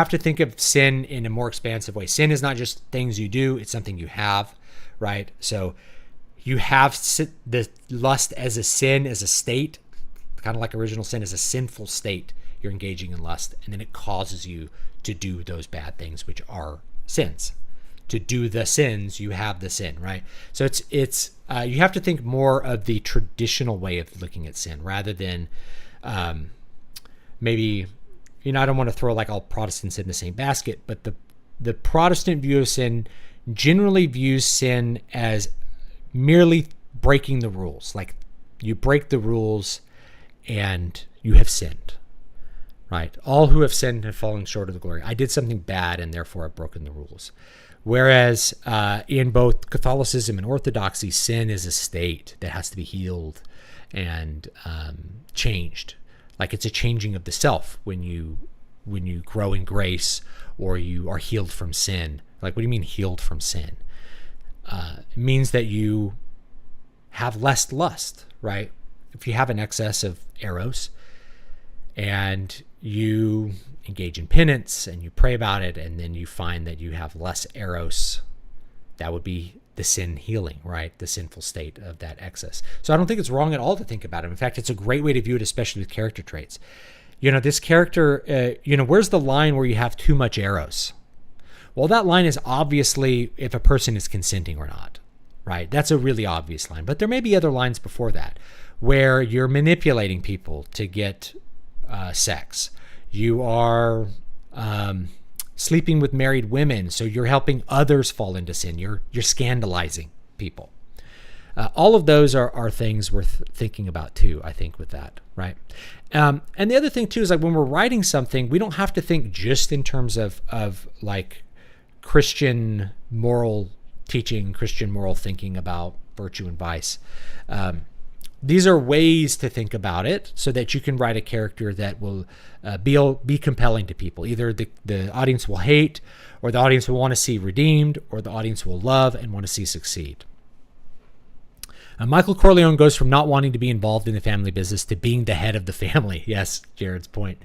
A: to think of sin in a more expansive way. Sin is not just things you do, it's something you have, right? So you have the lust as a sin, as a state, kind of like original sin, is a sinful state. You're engaging in lust, and then it causes you to do those bad things, which are sins. To do the sins, you have the sin, right? So it's you have to think more of the traditional way of looking at sin rather than maybe, I don't want to throw like all Protestants in the same basket, but the Protestant view of sin generally views sin as merely breaking the rules. Like you break the rules and you have sinned, right? All who have sinned have fallen short of the glory. I did something bad and therefore I've broken the rules. Whereas in both Catholicism and Orthodoxy, sin is a state that has to be healed and changed. Like it's a changing of the self when you grow in grace or you are healed from sin. Like, what do you mean healed from sin? It means that you have less lust, right? If you have an excess of eros and you engage in penance and you pray about it, and then you find that you have less eros. That would be the sin healing, right? The sinful state of that excess. So I don't think it's wrong at all to think about it. In fact, it's a great way to view it, especially with character traits. This character, where's the line where you have too much eros? Well, that line is obviously if a person is consenting or not, right? That's a really obvious line. But there may be other lines before that where you're manipulating people to get sex. You are sleeping with married women, so you're helping others fall into sin. You're scandalizing people. All of those are things worth thinking about too, I think, with that, right? And the other thing too is like when we're writing something, we don't have to think just in terms of like Christian moral teaching, Christian moral thinking about virtue and vice. These are ways to think about it so that you can write a character that will be compelling to people. Either the audience will hate, or the audience will want to see redeemed, or the audience will love and want to see succeed. Michael Corleone goes from not wanting to be involved in the family business to being the head of the family. Yes, Jared's point.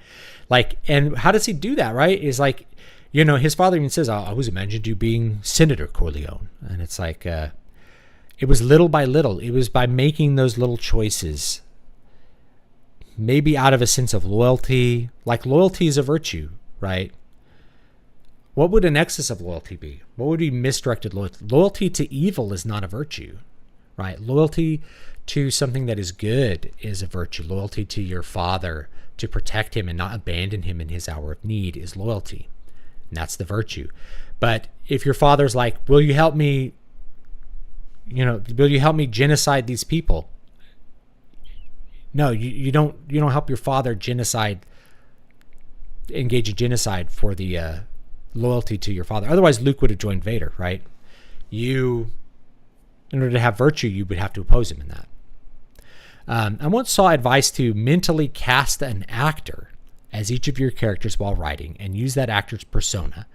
A: And how does he do that, right? Is like, his father even says, I always imagined you being Senator Corleone. And it's like, it was little by little. It was by making those little choices, maybe out of a sense of loyalty. Like loyalty is a virtue, right? What would an excess of loyalty be? What would be misdirected loyalty? Loyalty to evil is not a virtue, right? Loyalty to something that is good is a virtue. Loyalty to your father, to protect him and not abandon him in his hour of need, is loyalty. And that's the virtue. But if your father's like, will you help me genocide these people? No, you don't help your father engage in genocide for the loyalty to your father. Otherwise, Luke would have joined Vader, right? In order to have virtue, you would have to oppose him in that. I once saw advice to mentally cast an actor as each of your characters while writing and use that actor's persona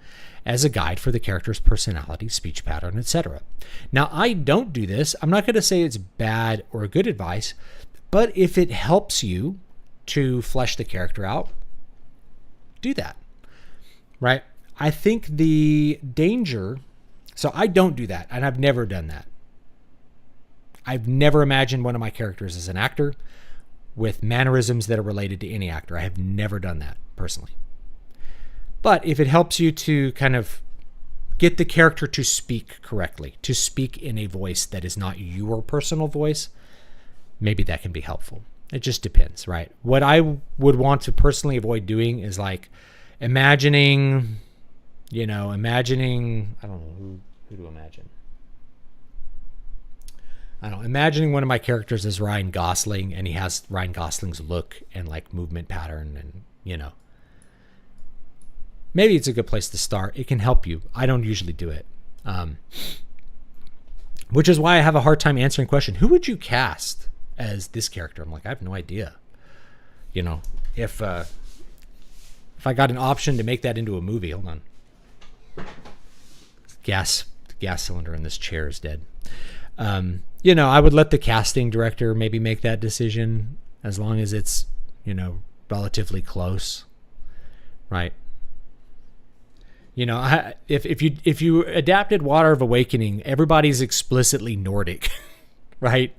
A: as a guide for the character's personality, speech pattern, etc. Now, I don't do this. I'm not going to say it's bad or good advice, but if it helps you to flesh the character out, do that, right? I think the danger, so I don't do that, and I've never done that. I've never imagined one of my characters as an actor with mannerisms that are related to any actor. I have never done that personally. But if it helps you to kind of get the character to speak correctly, to speak in a voice that is not your personal voice, maybe that can be helpful. It just depends, right? What I would want to personally avoid doing is like imagining, I don't know, who to imagine. I don't know, imagining one of my characters as Ryan Gosling, and he has Ryan Gosling's look and like movement pattern, and maybe it's a good place to start. It can help you. I don't usually do it, which is why I have a hard time answering the question, who would you cast as this character? I'm like, I have no idea. If I got an option to make that into a movie, hold on. The gas cylinder in this chair is dead. I would let the casting director maybe make that decision, as long as it's, relatively close, right? If you adapted Water of Awakening, everybody's explicitly Nordic, right?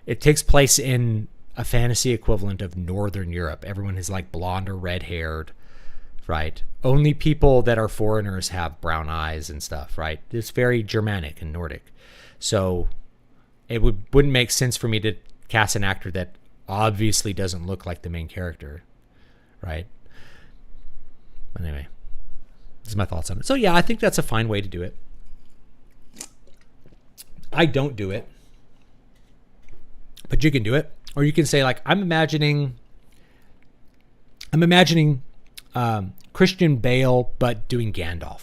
A: It takes place in a fantasy equivalent of Northern Europe. Everyone is like blonde or red haired, right? Only people that are foreigners have brown eyes and stuff, right? It's very Germanic and Nordic. So it wouldn't make sense for me to cast an actor that obviously doesn't look like the main character, right? But anyway, this is my thoughts on it. So yeah, I think that's a fine way to do it. I don't do it, but you can do it. Or you can say like, I'm imagining Christian Bale, but doing Gandalf.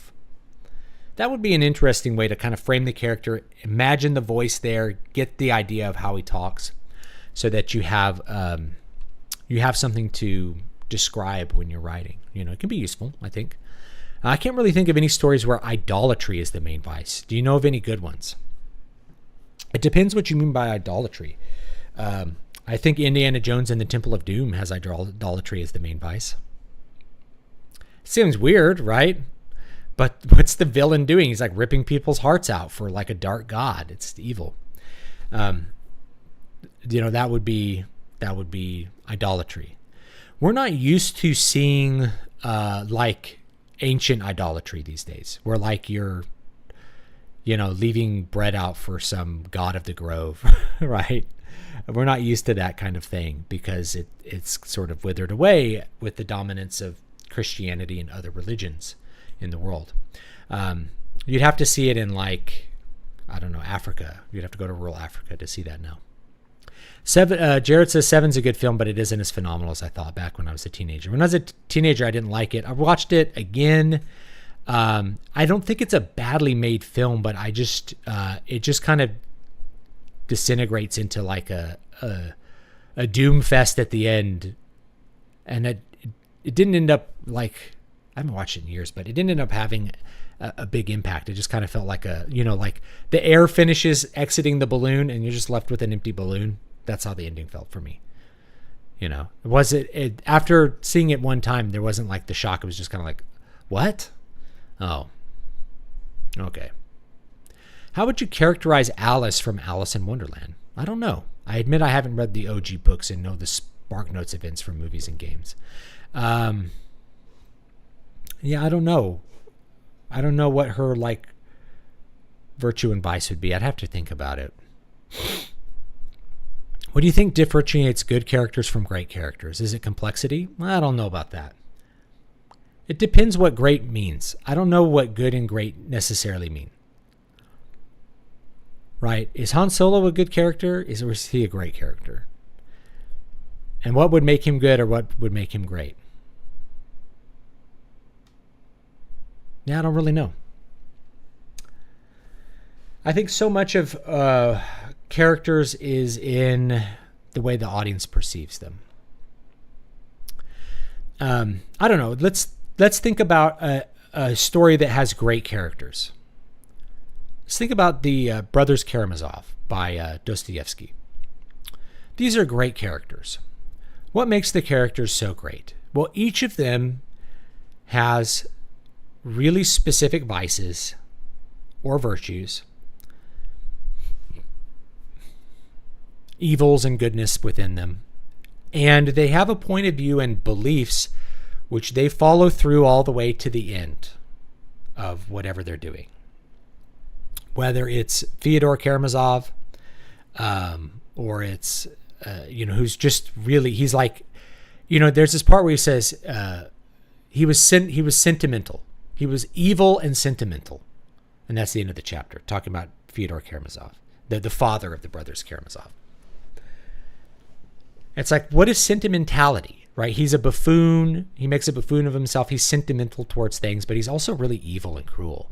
A: That would be an interesting way to kind of frame the character, imagine the voice there, get the idea of how he talks, so that you have something to describe when you're writing. It can be useful, I think. I can't really think of any stories where idolatry is the main vice. Do you know of any good ones? It depends what you mean by idolatry. I think Indiana Jones and the Temple of Doom has idolatry as the main vice. Seems weird, right? But what's the villain doing? He's like ripping people's hearts out for like a dark god. It's evil. That would be idolatry. We're not used to seeing like ancient idolatry these days, where like you're leaving bread out for some god of the grove, right? We're not used to that kind of thing because it's sort of withered away with the dominance of Christianity and other religions in the world. You'd have to see it in like, I don't know, Africa. You'd have to go to rural Africa to see that now. Jared says Seven's a good film, but it isn't as phenomenal as I thought back when I was a teenager. When I was a teenager, I didn't like it. I watched it again. I don't think it's a badly made film, but it just kind of disintegrates into like a doom fest at the end. And it didn't end up like, I haven't watched it in years, but it didn't end up having a big impact. It just kind of felt like like the air finishes exiting the balloon and you're just left with an empty balloon. That's how the ending felt for me. After seeing it one time, there wasn't like the shock. It was just kind of like, what? Oh, okay. How would you characterize Alice from Alice in Wonderland? I don't know. I admit I haven't read the OG books and know the Spark Notes events from movies and games. Yeah, I don't know. I don't know what her like virtue and vice would be. I'd have to think about it. What do you think differentiates good characters from great characters? Is it complexity? I don't know about that. It depends what great means. I don't know what good and great necessarily mean. Right? Is Han Solo a good character? Or is he a great character? And what would make him good or what would make him great? Yeah, I don't really know. I think so much of characters is in the way the audience perceives them. I don't know. Let's think about a story that has great characters. Let's think about the Brothers Karamazov by Dostoevsky. These are great characters. What makes the characters so great? Well, each of them has really specific vices or virtues, evils and goodness within them, and they have a point of view and beliefs which they follow through all the way to the end of whatever they're doing. Whether it's Fyodor Karamazov, or it's who's just really, he's like, there's this part where he says he was sentimental. He was evil and sentimental. And that's the end of the chapter, talking about Fyodor Karamazov, the father of the Brothers Karamazov. It's like, what is sentimentality, right? He's a buffoon. He makes a buffoon of himself. He's sentimental towards things, but he's also really evil and cruel.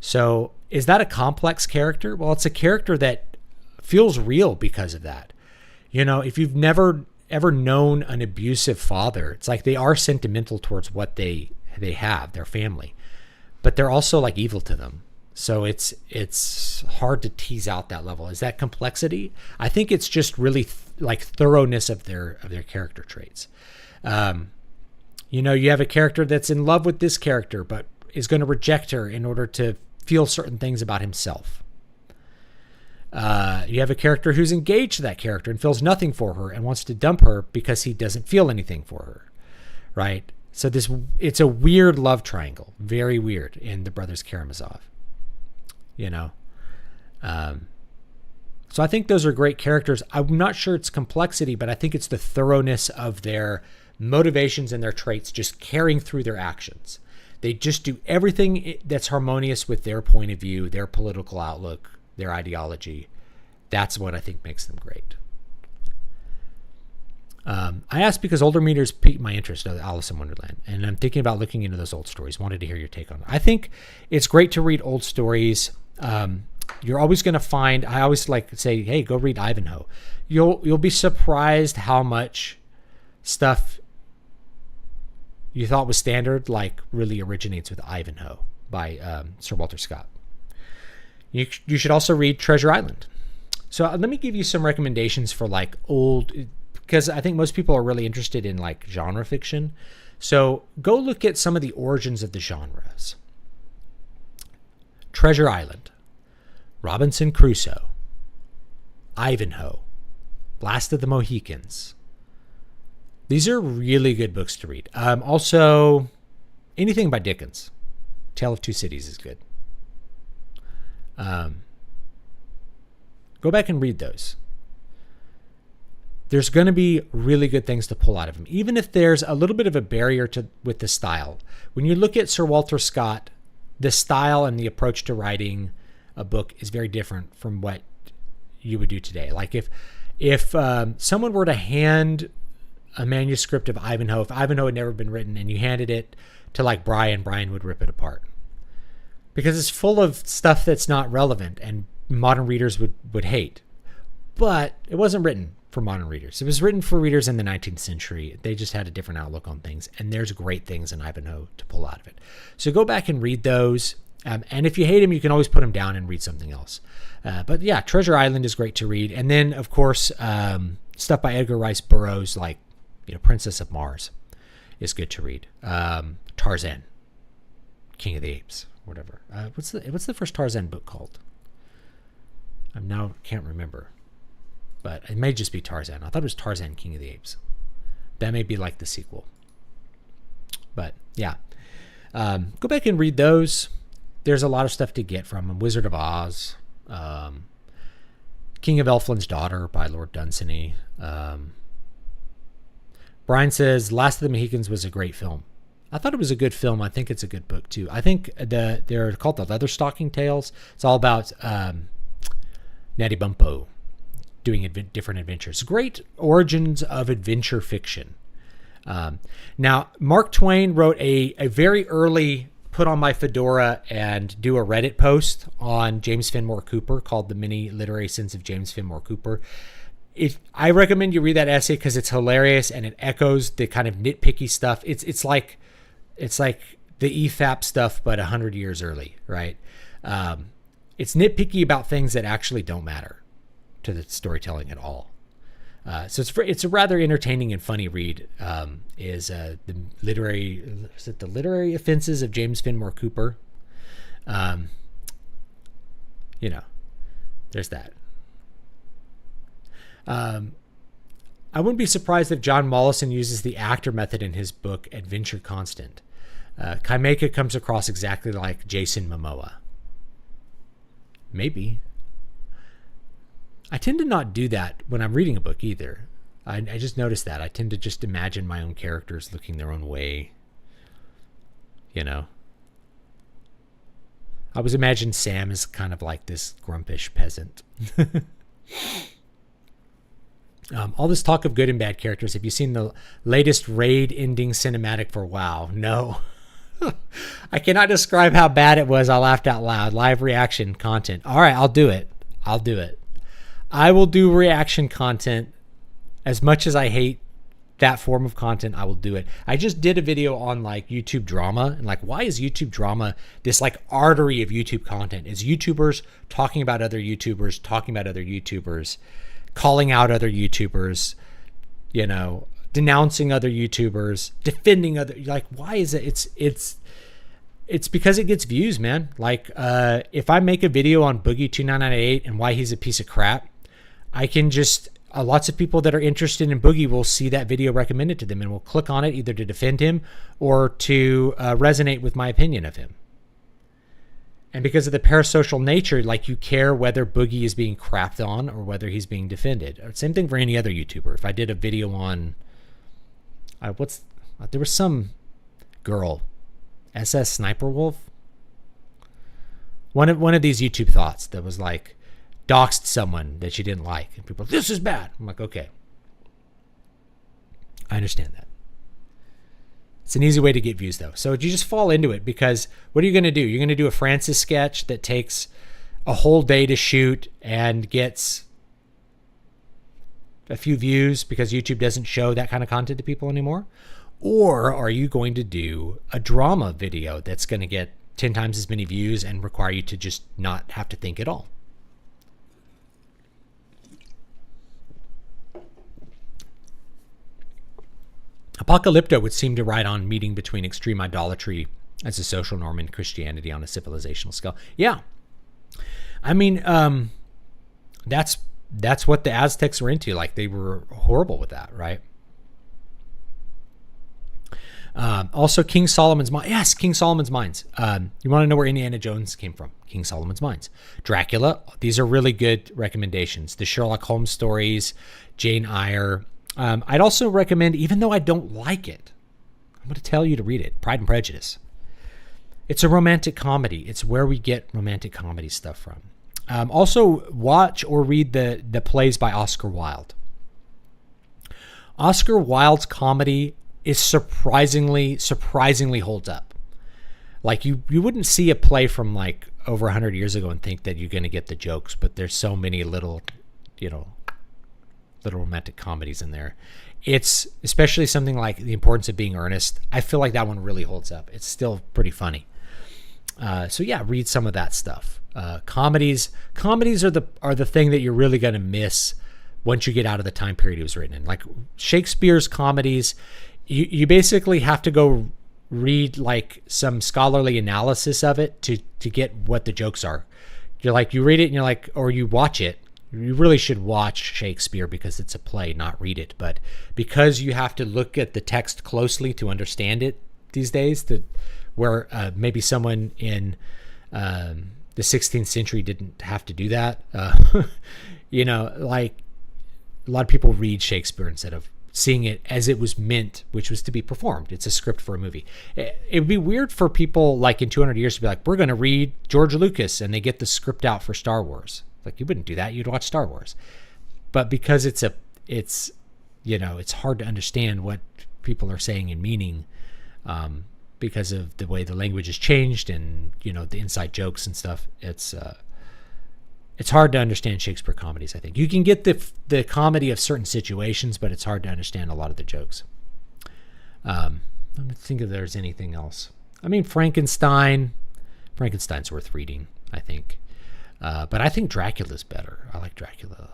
A: So is that a complex character? Well, it's a character that feels real because of that. If you've never ever known an abusive father, it's like they are sentimental towards what they have, their family, but they're also like evil to them. So it's hard to tease out that level. Is that complexity? I think it's just really like thoroughness of their character traits. You have a character that's in love with this character, but is going to reject her in order to feel certain things about himself. You have a character who's engaged to that character and feels nothing for her and wants to dump her because he doesn't feel anything for her, right? So it's a weird love triangle, very weird in the Brothers Karamazov, So I think those are great characters. I'm not sure it's complexity, but I think it's the thoroughness of their motivations and their traits just carrying through their actions. They just do everything that's harmonious with their point of view, their political outlook, their ideology. That's what I think makes them great. I asked because older readers piqued my interest in Alice in Wonderland, and I'm thinking about looking into those old stories. Wanted to hear your take on it. I think it's great to read old stories. You're always going to find, I always like to say, hey, go read Ivanhoe. You'll be surprised how much stuff you thought was standard, like really originates with Ivanhoe by Sir Walter Scott. You should also read Treasure Island. So let me give you some recommendations for like old because I think most people are really interested in like genre fiction. So go look at some of the origins of the genres. Treasure Island, Robinson Crusoe, Ivanhoe, Last of the Mohicans. These are really good books to read. Also, anything by Dickens. Tale of Two Cities is good. Go back and read those. There's going to be really good things to pull out of them, even if there's a little bit of a barrier with the style. When you look at Sir Walter Scott, the style and the approach to writing a book is very different from what you would do today. Like if someone were to hand a manuscript of Ivanhoe, if Ivanhoe had never been written, and you handed it to like Brian would rip it apart because it's full of stuff that's not relevant and modern readers would hate. But it wasn't written for modern readers. It was written for readers in the 19th century. They just had a different outlook on things, and there's great things in Ivanhoe to pull out of it. So go back and read those. And if you hate them, you can always put them down and read something else. But yeah, Treasure Island is great to read. And then, of course, stuff by Edgar Rice Burroughs, like Princess of Mars, is good to read. Tarzan, King of the Apes, whatever. What's the first Tarzan book called? I now can't remember, but it may just be Tarzan. I thought it was Tarzan, King of the Apes. That may be like the sequel. But yeah, go back and read those. There's a lot of stuff to get from them. Wizard of Oz, King of Elfland's Daughter by Lord Dunsany. Brian says Last of the Mohicans was a great film. I thought it was a good film. I think it's a good book too. I think they're called the Leatherstocking Tales. It's all about Natty Bumppo doing different adventures. Great origins of adventure fiction. Now, Mark Twain wrote a very early put on my fedora and do a Reddit post on James Fenimore Cooper called The Many Literary Sins of James Fenimore Cooper. I recommend you read that essay because it's hilarious and it echoes the kind of nitpicky stuff. It's like the EFAP stuff, but 100 years early, right? It's nitpicky about things that actually don't matter to the storytelling at all. So it's a rather entertaining and funny read. The Literary Offenses of James Fenimore Cooper? There's that. I wouldn't be surprised if John Mollison uses the actor method in his book Adventure Constant. Kaimeka comes across exactly like Jason Momoa. Maybe. I tend to not do that when I'm reading a book either. I just noticed that. I tend to just imagine my own characters looking their own way. I always imagine Sam as kind of like this grumpish peasant. All this talk of good and bad characters. Have you seen the latest raid ending cinematic for WoW? No. I cannot describe how bad it was. I laughed out loud. Live reaction content. All right, I'll do it. I will do reaction content. As much as I hate that form of content, I will do it. I just did a video on like YouTube drama and like, why is YouTube drama this like artery of YouTube content? Is YouTubers talking about other YouTubers, calling out other YouTubers, denouncing other YouTubers, defending other, like, why is it? It's because it gets views, man. Like, if I make a video on Boogie2998 and why he's a piece of crap, I can just, lots of people that are interested in Boogie will see that video recommended to them and will click on it either to defend him or to resonate with my opinion of him. And because of the parasocial nature, like, you care whether Boogie is being crapped on or whether he's being defended. Same thing for any other YouTuber. If I did a video on, there was some girl, SS Sniper Wolf. One of these YouTube thoughts that was like, doxed someone that she didn't like. And people, this is bad. I'm like, okay. I understand that. It's an easy way to get views, though. So you just fall into it because what are you going to do? You're going to do a Francis sketch that takes a whole day to shoot and gets a few views because YouTube doesn't show that kind of content to people anymore? Or are you going to do a drama video that's going to get 10 times as many views and require you to just not have to think at all? Apocalypto would seem to write on meeting between extreme idolatry as a social norm and Christianity on a civilizational scale. Yeah. I mean, that's what the Aztecs were into. Like, they were horrible with that, right? Also, King Solomon's Mines. Yes, King Solomon's Mines. You want to know where Indiana Jones came from? King Solomon's Mines. Dracula. These are really good recommendations. The Sherlock Holmes stories, Jane Eyre. I'd also recommend, even though I don't like it, I'm going to tell you to read it, Pride and Prejudice. It's a romantic comedy. It's where we get romantic comedy stuff from. Also, watch or read the plays by Oscar Wilde. Oscar Wilde's comedy is surprisingly holds up. Like, you wouldn't see a play from like over 100 years ago and think that you're going to get the jokes, but there's so many little romantic comedies in there. It's especially something like The Importance of Being Earnest. I feel like that one really holds up. It's still pretty funny. So yeah, read some of that stuff. Comedies are the thing that you're really going to miss once you get out of the time period it was written in. Like Shakespeare's comedies, you basically have to go read like some scholarly analysis of it to get what the jokes are. You're like, you read it and you're like, or you watch it. You really should watch Shakespeare because it's a play, not read it. But because you have to look at the text closely to understand it these days, where maybe someone in the 16th century didn't have to do that. Like a lot of people read Shakespeare instead of seeing it as it was meant, which was to be performed. It's a script for a movie. It would be weird for people like in 200 years to be like, we're going to read George Lucas, and they get the script out for Star Wars. Like, you wouldn't do that. You'd watch Star Wars. But because it's hard to understand what people are saying and meaning, because of the way the language has changed and, the inside jokes and stuff. It's hard to understand Shakespeare comedies, I think. You can get the comedy of certain situations, but it's hard to understand a lot of the jokes. Let me think if there's anything else. I mean, Frankenstein's worth reading, I think. But I think Dracula's better. I like Dracula.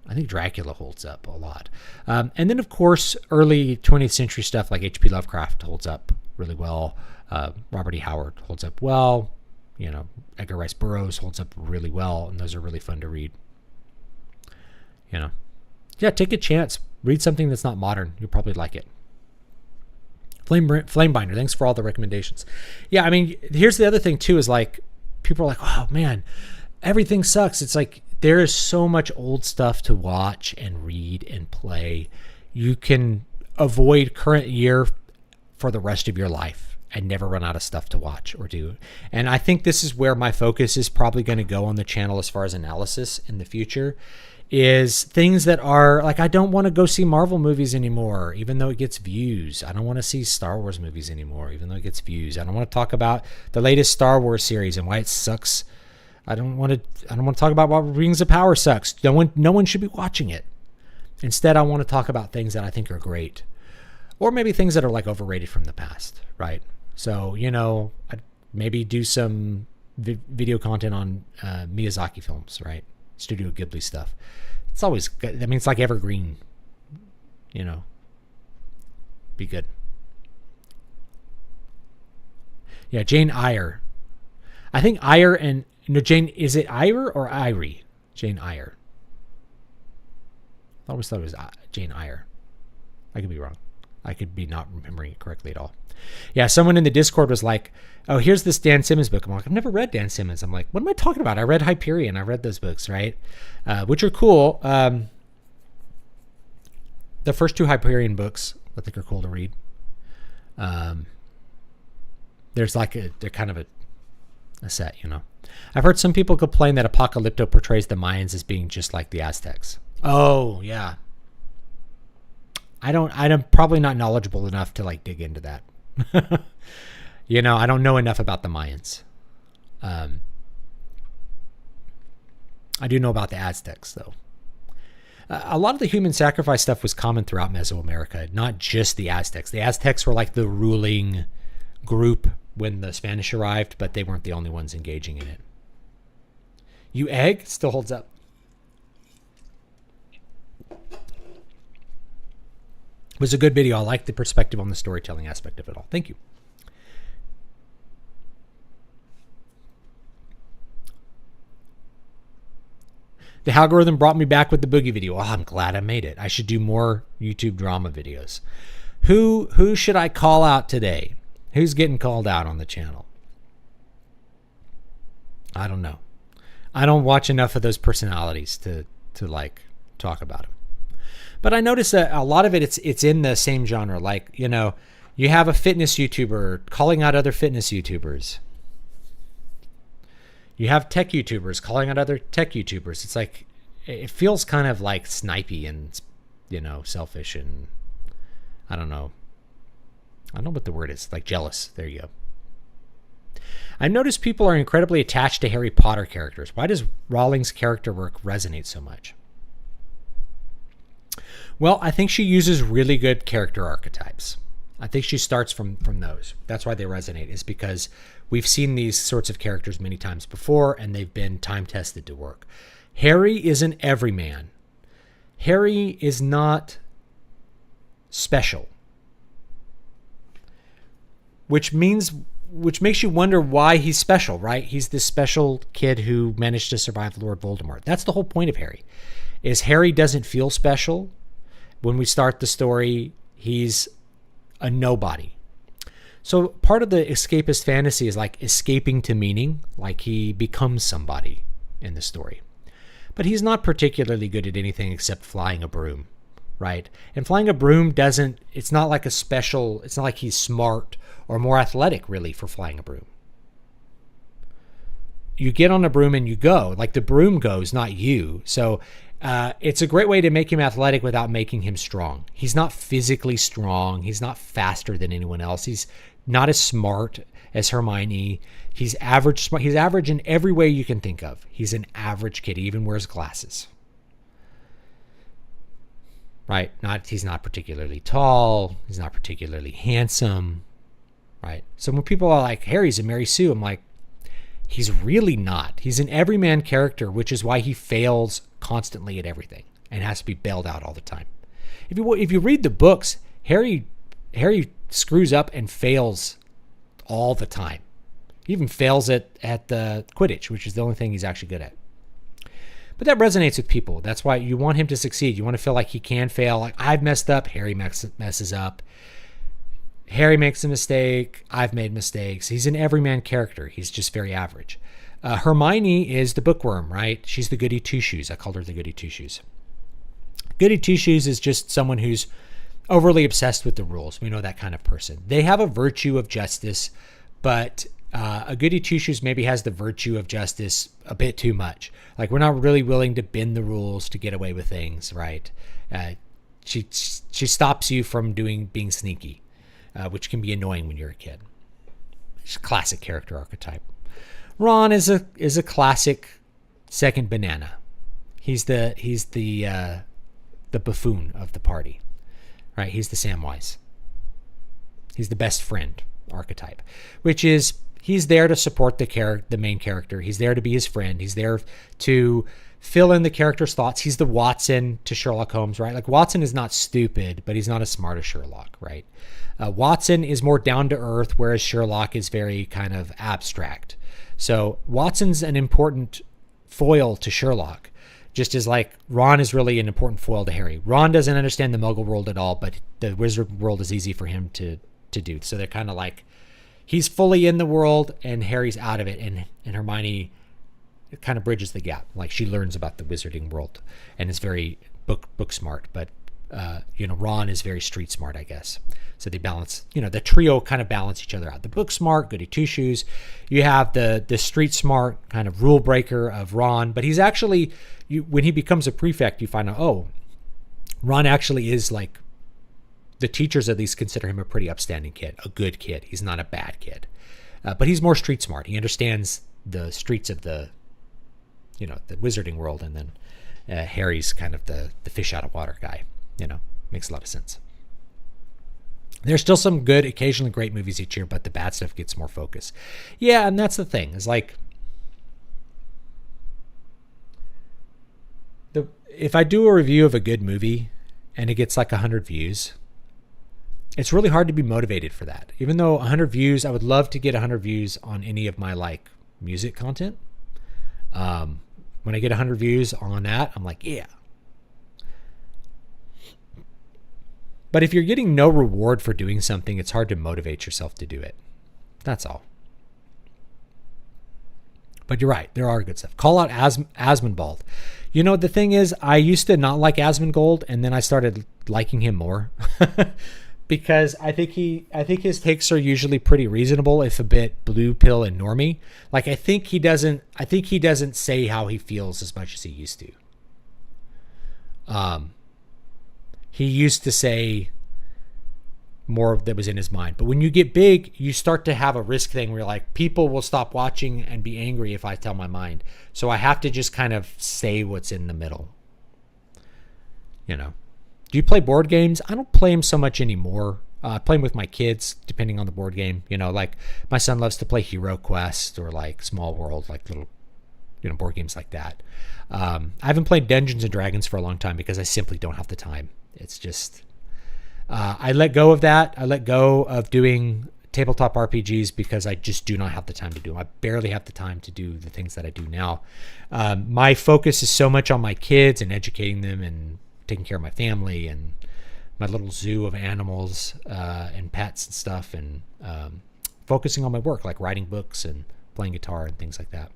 A: I think Dracula holds up a lot. And then, of course, early 20th century stuff like H.P. Lovecraft holds up really well. Robert E. Howard holds up well. Edgar Rice Burroughs holds up really well, and those are really fun to read. Yeah, take a chance. Read something that's not modern. You'll probably like it. Flamebinder, thanks for all the recommendations. Yeah, I mean, here's the other thing, too, is like, people are like, oh, man, everything sucks. It's like, there is so much old stuff to watch and read and play. You can avoid current year for the rest of your life and never run out of stuff to watch or do. And I think this is where my focus is probably going to go on the channel as far as analysis in the future, is things that are like, I don't want to go see Marvel movies anymore, even though it gets views. I don't want to see Star Wars movies anymore, even though it gets views. I don't want to talk about the latest Star Wars series and why it sucks. I don't want to talk about why Rings of Power sucks. No one should be watching it. Instead, I want to talk about things that I think are great, or maybe things that are like overrated from the past, right? So, I'd maybe do some video content on Miyazaki films, right? Studio Ghibli stuff. It's always good. I mean, it's like evergreen, be good. Yeah, Jane Eyre. I think Eyre and, Jane, is it Eyre or Irie? Jane Eyre. I always thought it was Jane Eyre. I could be wrong. I could be not remembering it correctly at all. Yeah, someone in the Discord was like, oh, here's this Dan Simmons book. I'm like, I've never read Dan Simmons. I'm like, what am I talking about? I read Hyperion. I read those books, right? Which are cool. The first two Hyperion books, I think, are cool to read. There's like they're kind of a set, I've heard some people complain that Apocalypto portrays the Mayans as being just like the Aztecs. Oh, yeah. I'm probably not knowledgeable enough to like dig into that. I don't know enough about the Mayans. I do know about the Aztecs, though. A lot of the human sacrifice stuff was common throughout Mesoamerica, not just the Aztecs. The Aztecs were like the ruling group when the Spanish arrived, but they weren't the only ones engaging in it. You egg still holds up. was a good video. I like the perspective on the storytelling aspect of it all. Thank you. The algorithm brought me back with the boogie video. Oh, I'm glad I made it. I should do more YouTube drama videos. Who should I call out today? Who's getting called out on the channel? I don't know. I don't watch enough of those personalities to like talk about them. But I notice that a lot of it's in the same genre. Like, you know, you have a fitness YouTuber calling out other fitness YouTubers. You have tech YouTubers calling out other tech YouTubers. It's like, it feels kind of like snipey and, you know, selfish and I don't know what the word is, like jealous. There you go. I noticed people are incredibly attached to Harry Potter characters. Why does Rowling's character work resonate so much? Well, I think she uses really good character archetypes. I think she starts from those. That's why they resonate, is because we've seen these sorts of characters many times before, and they've been time-tested to work. Harry is an everyman. Harry is not special, which makes you wonder why he's special, right? He's this special kid who managed to survive Lord Voldemort. That's the whole point of Harry, is Harry doesn't feel special. When we start the story, he's a nobody. So part of the escapist fantasy is like escaping to meaning, like he becomes somebody in the story. But he's not particularly good at anything except flying a broom, right? And flying a broom it's not like it's not like he's smart or more athletic really for flying a broom. You get on a broom and you go, like the broom goes, not you. So it's a great way to make him athletic without making him strong. He's not physically strong. He's not faster than anyone else. He's not as smart as Hermione. He's average smart. He's average in every way you can think of. He's an average kid. He even wears glasses. Right? He's not particularly tall. He's not particularly handsome. Right? So when people are like, Harry's a Mary Sue, I'm like, he's really not. He's an everyman character, which is why he fails constantly at everything and has to be bailed out all the time. If you read the books, Harry screws up and fails all the time. He even fails at the Quidditch, which is the only thing he's actually good at. But that resonates with people. That's why you want him to succeed. You want to feel like he can fail. Like, I've messed up. Harry messes up. Harry makes a mistake. I've made mistakes. He's an everyman character. He's just very average. Hermione is the bookworm, right? She's the goody two-shoes. I called her the goody two-shoes. Goody two-shoes is just someone who's overly obsessed with the rules. We know that kind of person. They have a virtue of justice, but a goody two-shoes maybe has the virtue of justice a bit too much. Like, we're not really willing to bend the rules to get away with things, right? She stops you from being sneaky, which can be annoying when you're a kid. It's a classic character archetype. Ron is a classic second banana. He's the buffoon of the party, right? He's the Samwise. He's the best friend archetype, which is he's there to support the main character. He's there to be his friend. He's there to fill in the character's thoughts. He's the Watson to Sherlock Holmes, right? Like, Watson is not stupid, but he's not as smart as Sherlock, right? Watson is more down to earth, whereas Sherlock is very kind of abstract. So Watson's an important foil to Sherlock, just as like Ron is really an important foil to Harry. Ron doesn't understand the Muggle world at all, but the wizard world is easy for him to do. So they're kind of like, he's fully in the world and Harry's out of it, and Hermione kind of bridges the gap. Like, she learns about the wizarding world and is very book smart, but Ron is very street smart, I guess. So they balance, the trio kind of balance each other out. The book smart, goody two shoes. You have the street smart kind of rule breaker of Ron, but he's actually, when he becomes a prefect, you find out, oh, Ron actually is like, the teachers at least consider him a pretty upstanding kid, a good kid. He's not a bad kid, but he's more street smart. He understands the streets of the wizarding world, and then Harry's kind of the fish out of water guy. Makes a lot of sense. There's still some good, occasionally great movies each year, but the bad stuff gets more focus. Yeah, and that's the thing. Is like, if I do a review of a good movie and it gets like 100 views, it's really hard to be motivated for that. Even though 100 views, I would love to get 100 views on any of my like music content. When I get 100 views on that, I'm like, yeah. But if you're getting no reward for doing something, it's hard to motivate yourself to do it. That's all. But you're right. There are good stuff. Call out Asmongold. You know, the thing is, I used to not like Asmongold, and then I started liking him more because I think his takes are usually pretty reasonable, if a bit blue pill and normie. Like I think he doesn't say how he feels as much as he used to. He used to say more that was in his mind. But when you get big, you start to have a risk thing where you're like, people will stop watching and be angry if I tell my mind. So I have to just kind of say what's in the middle. You know. Do you play board games? I don't play them so much anymore. I play them with my kids, depending on the board game. You know, like my son loves to play Hero Quest or like Small World, like little, board games like that. I haven't played Dungeons and Dragons for a long time because I simply don't have the time. It's just, I let go of that. I let go of doing tabletop RPGs because I just do not have the time to do them. I barely have the time to do the things that I do now. My focus is so much on my kids and educating them and taking care of my family and my little zoo of animals and pets and stuff, and focusing on my work, like writing books and playing guitar and things like that.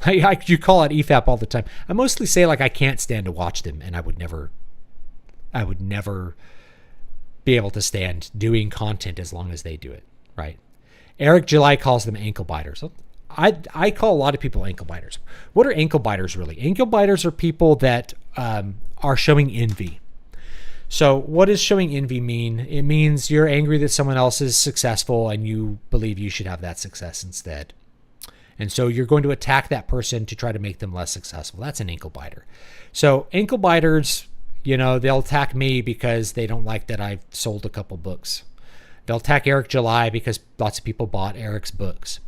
A: You call it EFAP all the time. I mostly say like I can't stand to watch them, and I would never be able to stand doing content as long as they do it, right? Eric July calls them ankle biters. I call a lot of people ankle biters. What are ankle biters really? Ankle biters are people that are showing envy. So what does showing envy mean? It means you're angry that someone else is successful and you believe you should have that success instead. And so you're going to attack that person to try to make them less successful. That's an ankle biter. So ankle biters, they'll attack me because they don't like that I've sold a couple books. They'll attack Eric July because lots of people bought Eric's books.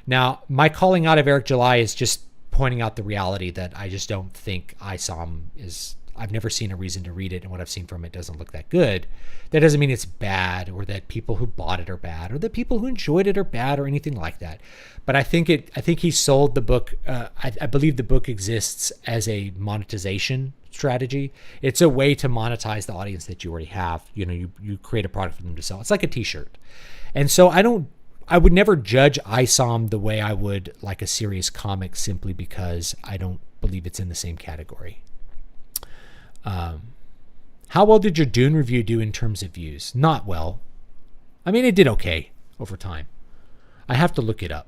A: Now, my calling out of Eric July is just pointing out the reality that I just don't think ISOM is... I've never seen a reason to read it, and what I've seen from it doesn't look that good. That doesn't mean it's bad, or that people who bought it are bad, or that people who enjoyed it are bad, or anything like that. But I think he sold the book. I believe the book exists as a monetization strategy. It's a way to monetize the audience that you already have. You create a product for them to sell. It's like a T-shirt. And so I would never judge ISOM the way I would like a serious comic, simply because I don't believe it's in the same category. How well did your Dune review do in terms of views? Not well. I mean, it did okay over time. I have to look it up.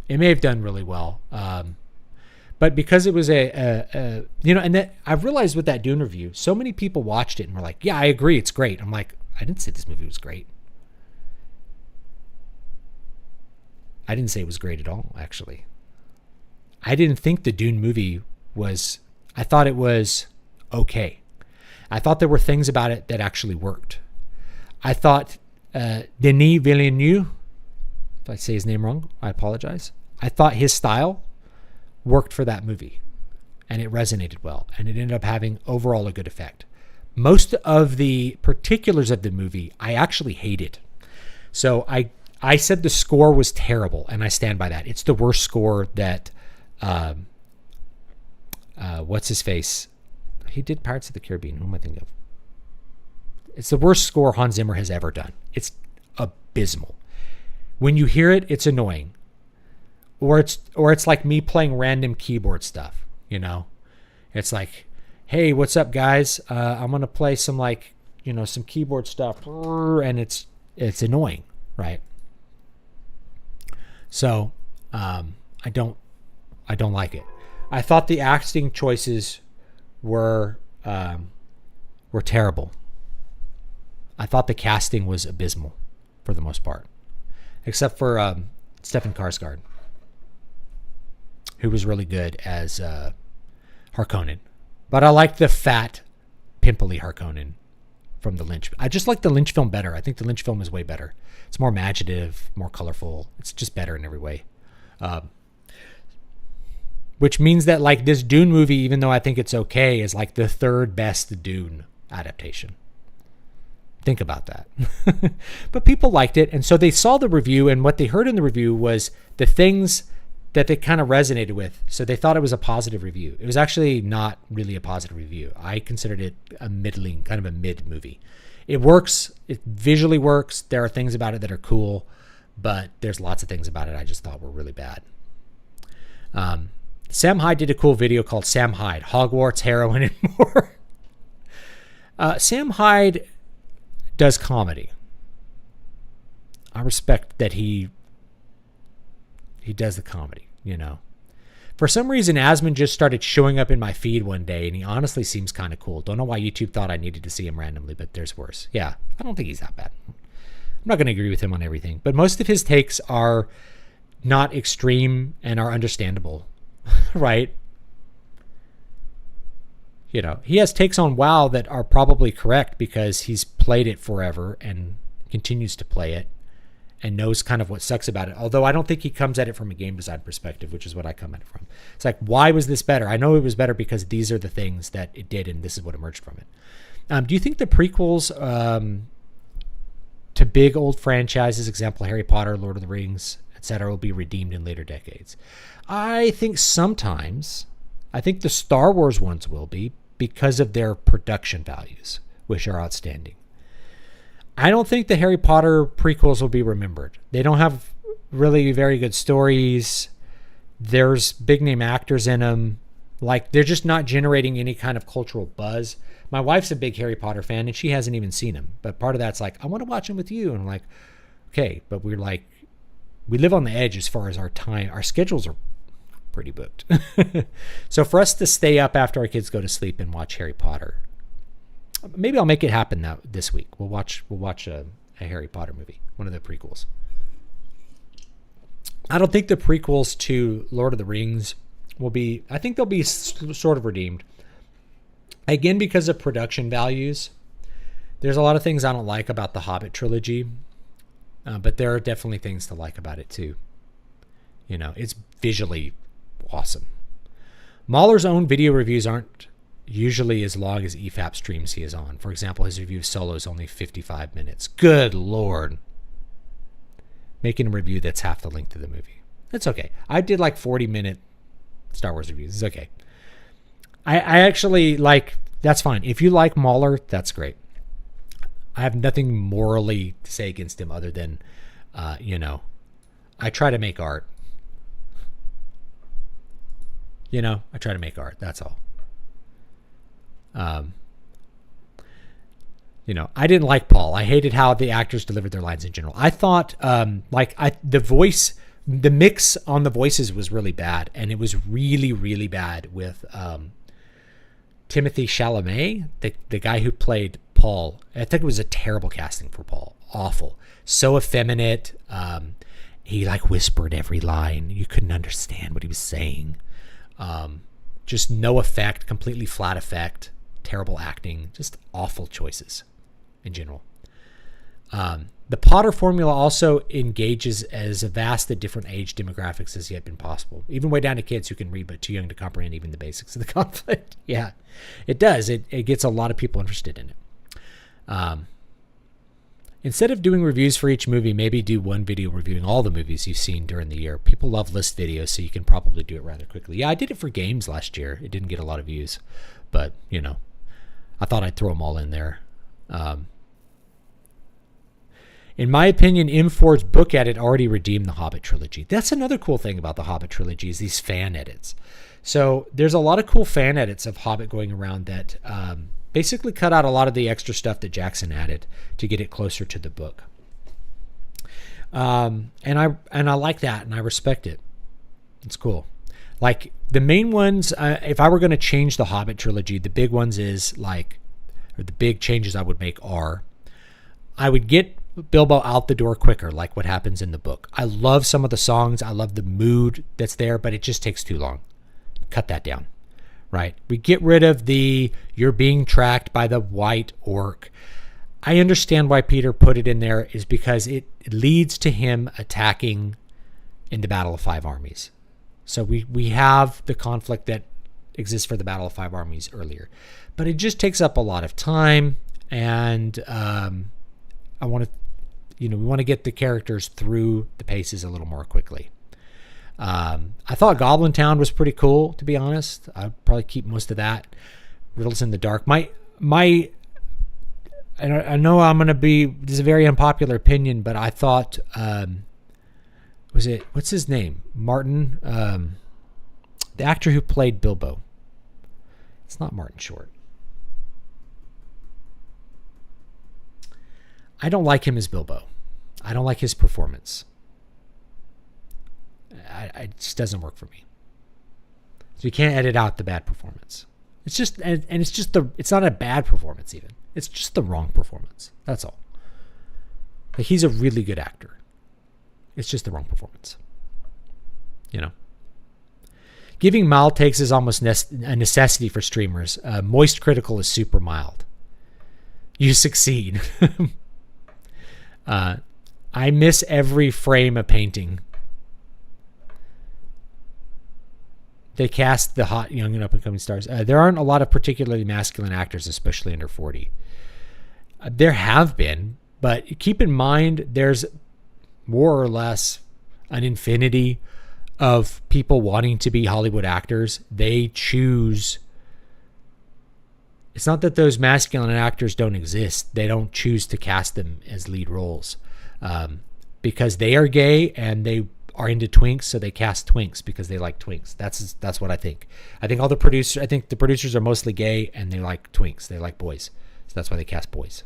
A: It may have done really well. But because it was and that I've realized with that Dune review, so many people watched it and were like, yeah, I agree, it's great. I'm like, I didn't say this movie was great. I didn't say it was great at all, actually. I didn't think the Dune movie was... I thought it was okay. I thought there were things about it that actually worked. I thought Denis Villeneuve, if I say his name wrong, I apologize. I thought his style worked for that movie, and it resonated well, and it ended up having overall a good effect. Most of the particulars of the movie, I actually hated. So I said the score was terrible, and I stand by that. It's the worst score that, what's his face? He did Pirates of the Caribbean. Who am I thinking of? It's the worst score Hans Zimmer has ever done. It's abysmal. When you hear it, it's annoying. Or it's like me playing random keyboard stuff, It's like, hey, what's up, guys? I'm going to play some some keyboard stuff, and it's annoying, right? So, I don't like it. I thought the acting choices were terrible. I thought the casting was abysmal for the most part, except for Stefan Skarsgård, who was really good as Harkonnen. But I like the fat, pimply Harkonnen from the Lynch. I just like the Lynch film better. I think the Lynch film is way better. It's more imaginative, more colorful. It's just better in every way. Which means that this Dune movie, even though I think it's okay, is like the third best Dune adaptation. Think about that. But people liked it, and so they saw the review, and what they heard in the review was the things that they kind of resonated with. So they thought it was a positive review. It was actually not really a positive review. I considered it a middling, kind of a mid movie. It works. It visually works. There are things about it that are cool, but there's lots of things about it I just thought were really bad. Sam Hyde did a cool video called Sam Hyde, Hogwarts, Heroin, and More. Sam Hyde does comedy. I respect that he does the comedy, you know. For some reason, Asmund just started showing up in my feed one day, and he honestly seems kind of cool. Don't know why YouTube thought I needed to see him randomly, but there's worse. Yeah, I don't think he's that bad. I'm not going to agree with him on everything, but most of his takes are not extreme and are understandable, right? You know, he has takes on WoW that are probably correct because he's played it forever and continues to play it and knows kind of what sucks about it. Although I don't think he comes at it from a game design perspective, which is what I come at it from. It's like, why was this better? I know it was better because these are the things that it did and this is what emerged from it. Do you think the prequels to big old franchises, example Harry Potter, Lord of the Rings, etc., will be redeemed in later decades? I think sometimes. I think the Star Wars ones will be, because of their production values, which are outstanding. I don't think the Harry Potter prequels will be remembered. They don't have really very good stories. There's big name actors in them. Like, they're just not generating any kind of cultural buzz. My wife's a big Harry Potter fan, and she hasn't even seen them. But part of that's like, I want to watch them with you. And I'm like, okay, but we're like, we live on the edge as far as our time. Our schedules are pretty booked. So for us to stay up after our kids go to sleep and watch Harry Potter, maybe I'll make it happen this week. We'll watch a Harry Potter movie, one of the prequels. I don't think the prequels to Lord of the Rings will be, I think they'll be sort of redeemed. Again, because of production values. There's a lot of things I don't like about the Hobbit trilogy, but there are definitely things to like about it too. You know, it's visually awesome. Mahler's own video reviews aren't usually as long as EFAP streams he is on. For example, his review of Solo is only 55 minutes. Good Lord. Making a review that's half the length of the movie. That's okay. I did like 40-minute Star Wars reviews. It's okay. I actually like, that's fine. If you like Mahler, that's great. I have nothing morally to say against him other than, you know, I try to make art. You know, I try to make art. That's all. You know, I didn't like Paul. I hated how the actors delivered their lines in general. I thought, the mix on the voices was really bad, and it was really, really bad with Timothy Chalamet, the guy who played Paul. I think it was a terrible casting for Paul. Awful. So effeminate. He like whispered every line. You couldn't understand what he was saying. Just no effect, completely flat effect, terrible acting, just awful choices in general. The Potter formula also engages as vast a different age demographics as yet been possible, even way down to kids who can read but too young to comprehend even the basics of the conflict. Yeah, it does. It gets a lot of people interested in it. Instead of doing reviews for each movie, maybe do one video reviewing all the movies you've seen during the year. People love list videos, so you can probably do it rather quickly. Yeah, I did it for games last year. It didn't get a lot of views, but, you know, I thought I'd throw them all in there. In my opinion, M4's book edit already redeemed the Hobbit trilogy. That's another cool thing about the Hobbit trilogy is these fan edits. So there's a lot of cool fan edits of Hobbit going around that basically cut out a lot of the extra stuff that Jackson added to get it closer to the book. And I like that, and I respect it. It's cool. Like the main ones, if I were going to change the Hobbit trilogy, the big ones is like, or the big changes I would make are, I would get Bilbo out the door quicker, like what happens in the book. I love some of the songs. I love the mood that's there, but it just takes too long. Cut that down. Right? We get rid of the you're being tracked by the white orc. I understand why Peter put it in there is because it leads to him attacking in the Battle of Five Armies. So we have the conflict that exists for the Battle of Five Armies earlier. But it just takes up a lot of time. and I want to, we want to get the characters through the paces a little more quickly. I thought Goblin Town was pretty cool, to be honest. I'd probably keep most of that. Riddles in the Dark. I know I'm going to be, this is a very unpopular opinion, but I thought, what's his name? Martin, the actor who played Bilbo. It's not Martin Short. I don't like him as Bilbo. I don't like his performance. It just doesn't work for me. So you can't edit out the bad performance. It's just, and it's just it's not a bad performance even. It's just the wrong performance. That's all. Like, he's a really good actor. It's just the wrong performance. Giving mild takes is almost a necessity for streamers. Moist critical is super mild. You succeed. I miss every frame of painting. They cast the hot, young, and up-and-coming stars. There aren't a lot of particularly masculine actors, especially under 40. There have been, but keep in mind there's more or less an infinity of people wanting to be Hollywood actors. They choose. It's not that those masculine actors don't exist. They don't choose to cast them as lead roles because they are gay and they are into twinks, so they cast twinks because they like twinks. That's what I think. I think the producers are mostly gay and they like twinks. They like boys. So that's why they cast boys.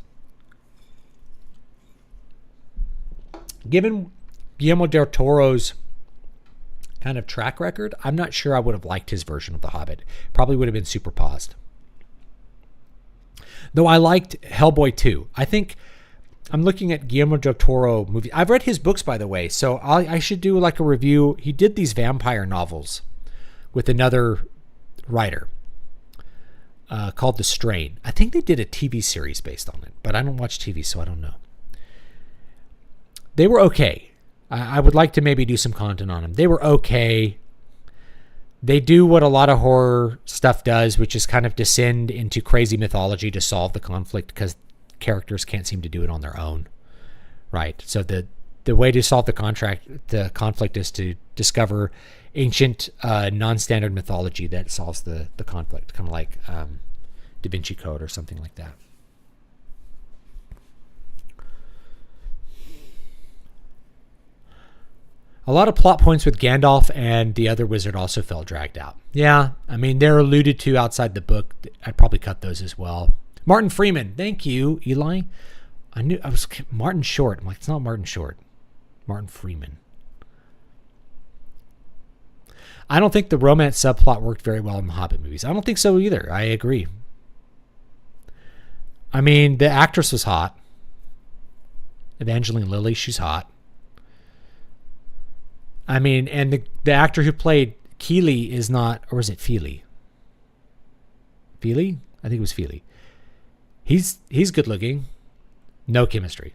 A: Given Guillermo del Toro's kind of track record, I'm not sure I would have liked his version of The Hobbit. Probably would have been super paused. Though I liked Hellboy 2. I think I'm looking at Guillermo del Toro movies. I've read his books, by the way, so I should do like a review. He did these vampire novels with another writer called The Strain. I think they did a TV series based on it, but I don't watch TV, so I don't know. They were okay. I would like to maybe do some content on them. They were okay. They do what a lot of horror stuff does, which is kind of descend into crazy mythology to solve the conflict because characters can't seem to do it on their own, right? So the way to solve the conflict is to discover ancient non-standard mythology that solves the conflict, kind of like Da Vinci Code or something like that. A lot of plot points with Gandalf and the other wizard also felt dragged out. Yeah, I mean, they're alluded to outside the book. I'd probably cut those as well. Martin Freeman. Thank you, Eli. I knew I was Martin Short. I'm like, it's not Martin Short. Martin Freeman. I don't think the romance subplot worked very well in the Hobbit movies. I don't think so either. I agree. I mean, the actress was hot. Evangeline Lilly, she's hot. I mean, and the actor who played Keeley is not, or is it Feely? Feely? I think it was Feely. He's good looking. No chemistry.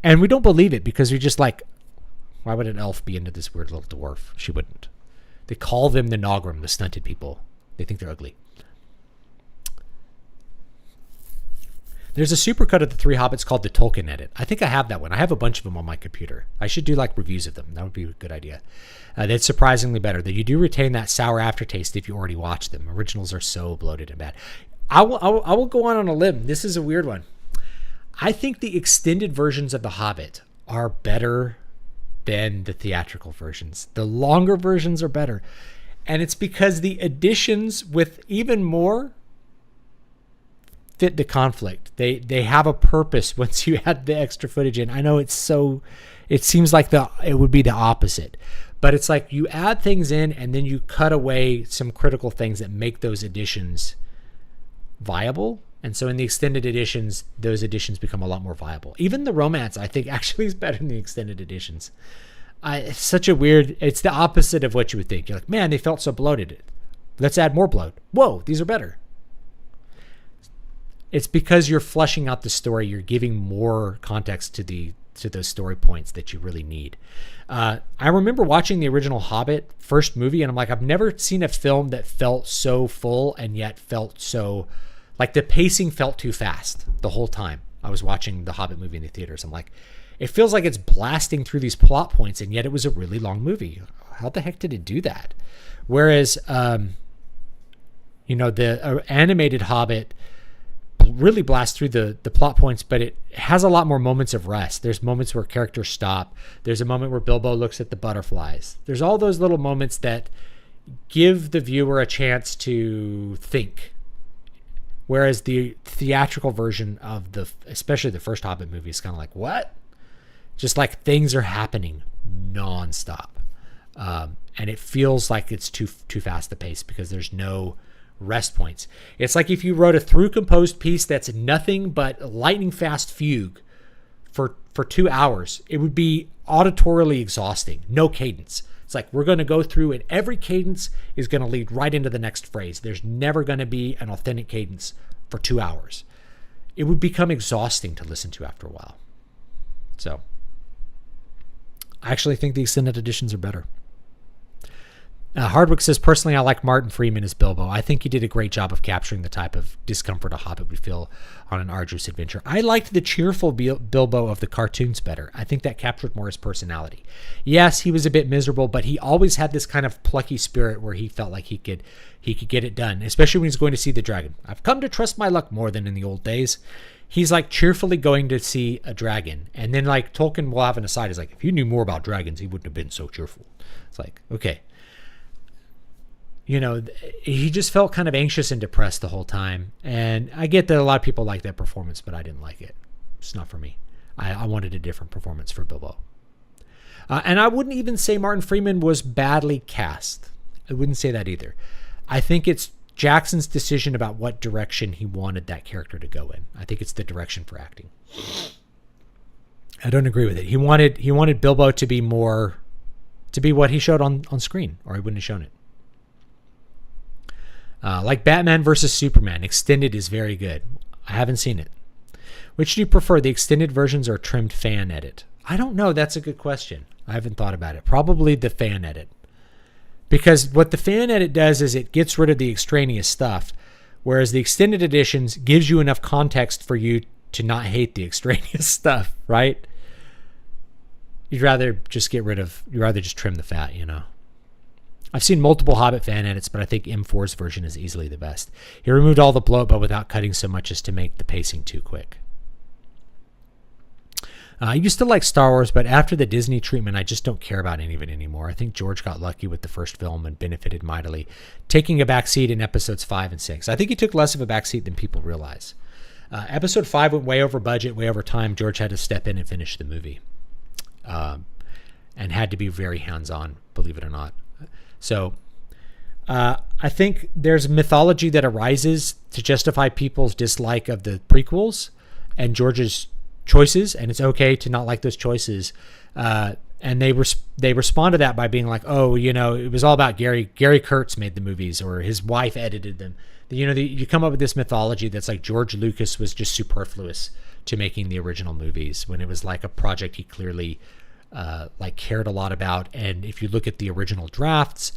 A: And we don't believe it because we're just like, why would an elf be into this weird little dwarf? She wouldn't. They call them the Nogrim, the stunted people. They think they're ugly. There's a supercut of the Three Hobbits called the Tolkien Edit. I think I have that one. I have a bunch of them on my computer. I should do like reviews of them. That would be a good idea. That's surprisingly better. That you do retain that sour aftertaste if you already watched them. Originals are so bloated and bad. I will go on a limb. This is a weird one. I think the extended versions of The Hobbit are better than the theatrical versions. The longer versions are better. And it's because the additions with even more fit the conflict. They have a purpose once you add the extra footage in. I know it seems like it would be the opposite. But it's like you add things in and then you cut away some critical things that make those additions viable. And so in the extended editions, those additions become a lot more viable. Even the romance, I think, actually is better than the extended editions. It's such a weird, it's the opposite of what you would think. You're like, man, they felt so bloated. Let's add more bloat. Whoa, these are better. It's because you're fleshing out the story. You're giving more context to those story points that you really need. I remember watching the original Hobbit first movie, and I'm like, I've never seen a film that felt so full and yet felt so Like the pacing felt too fast the whole time I was watching the Hobbit movie in the theaters. I'm like, it feels like it's blasting through these plot points, and yet it was a really long movie. How the heck did it do that? Whereas, the animated Hobbit really blasts through the plot points, but it has a lot more moments of rest. There's moments where characters stop. There's a moment where Bilbo looks at the butterflies. There's all those little moments that give the viewer a chance to think. Whereas the theatrical version of especially the first Hobbit movie is kind of like, what? Just like things are happening nonstop. And it feels like it's too fast to pace because there's no rest points. It's like if you wrote a through composed piece that's nothing but lightning fast fugue for 2 hours, it would be auditorily exhausting. No cadence. It's like we're going to go through and every cadence is going to lead right into the next phrase. There's never going to be an authentic cadence for 2 hours. It would become exhausting to listen to after a while. So I actually think the extended editions are better. Hardwick says, personally, I like Martin Freeman as Bilbo. I think he did a great job of capturing the type of discomfort a Hobbit would feel on an arduous adventure. I liked the cheerful Bilbo of the cartoons better. I think that captured more his personality. Yes, he was a bit miserable, but he always had this kind of plucky spirit where he felt like he could get it done, especially when he's going to see the dragon. I've come to trust my luck more than in the old days. He's like cheerfully going to see a dragon. And then like Tolkien will have an aside. He's like, if you knew more about dragons, he wouldn't have been so cheerful. It's like, okay. He just felt kind of anxious and depressed the whole time. And I get that a lot of people like that performance, but I didn't like it. It's not for me. I wanted a different performance for Bilbo. And I wouldn't even say Martin Freeman was badly cast. I wouldn't say that either. I think it's Jackson's decision about what direction he wanted that character to go in. I think it's the direction for acting. I don't agree with it. He wanted Bilbo to be what he showed on screen, or he wouldn't have shown it. Like Batman versus Superman, extended is very good. I haven't seen it. Which do you prefer, the extended versions or trimmed fan edit? I don't know. That's a good question. I haven't thought about it. Probably the fan edit. Because what the fan edit does is it gets rid of the extraneous stuff, whereas the extended editions gives you enough context for you to not hate the extraneous stuff, right? You'd rather just trim the fat, I've seen multiple Hobbit fan edits, but I think M4's version is easily the best. He removed all the bloat, but without cutting so much as to make the pacing too quick. I used to like Star Wars, but after the Disney treatment, I just don't care about any of it anymore. I think George got lucky with the first film and benefited mightily, taking a backseat in episodes 5 and 6. I think he took less of a backseat than people realize. Episode 5 went way over budget, way over time. George had to step in and finish the movie, and had to be very hands-on, believe it or not. So I think there's mythology that arises to justify people's dislike of the prequels and George's choices, and it's okay to not like those choices. And they respond to that by being like, oh, it was all about Gary Kurtz made the movies, or his wife edited them. You come up with this mythology that's like George Lucas was just superfluous to making the original movies, when it was like a project he clearly cared a lot about. And if you look at the original drafts,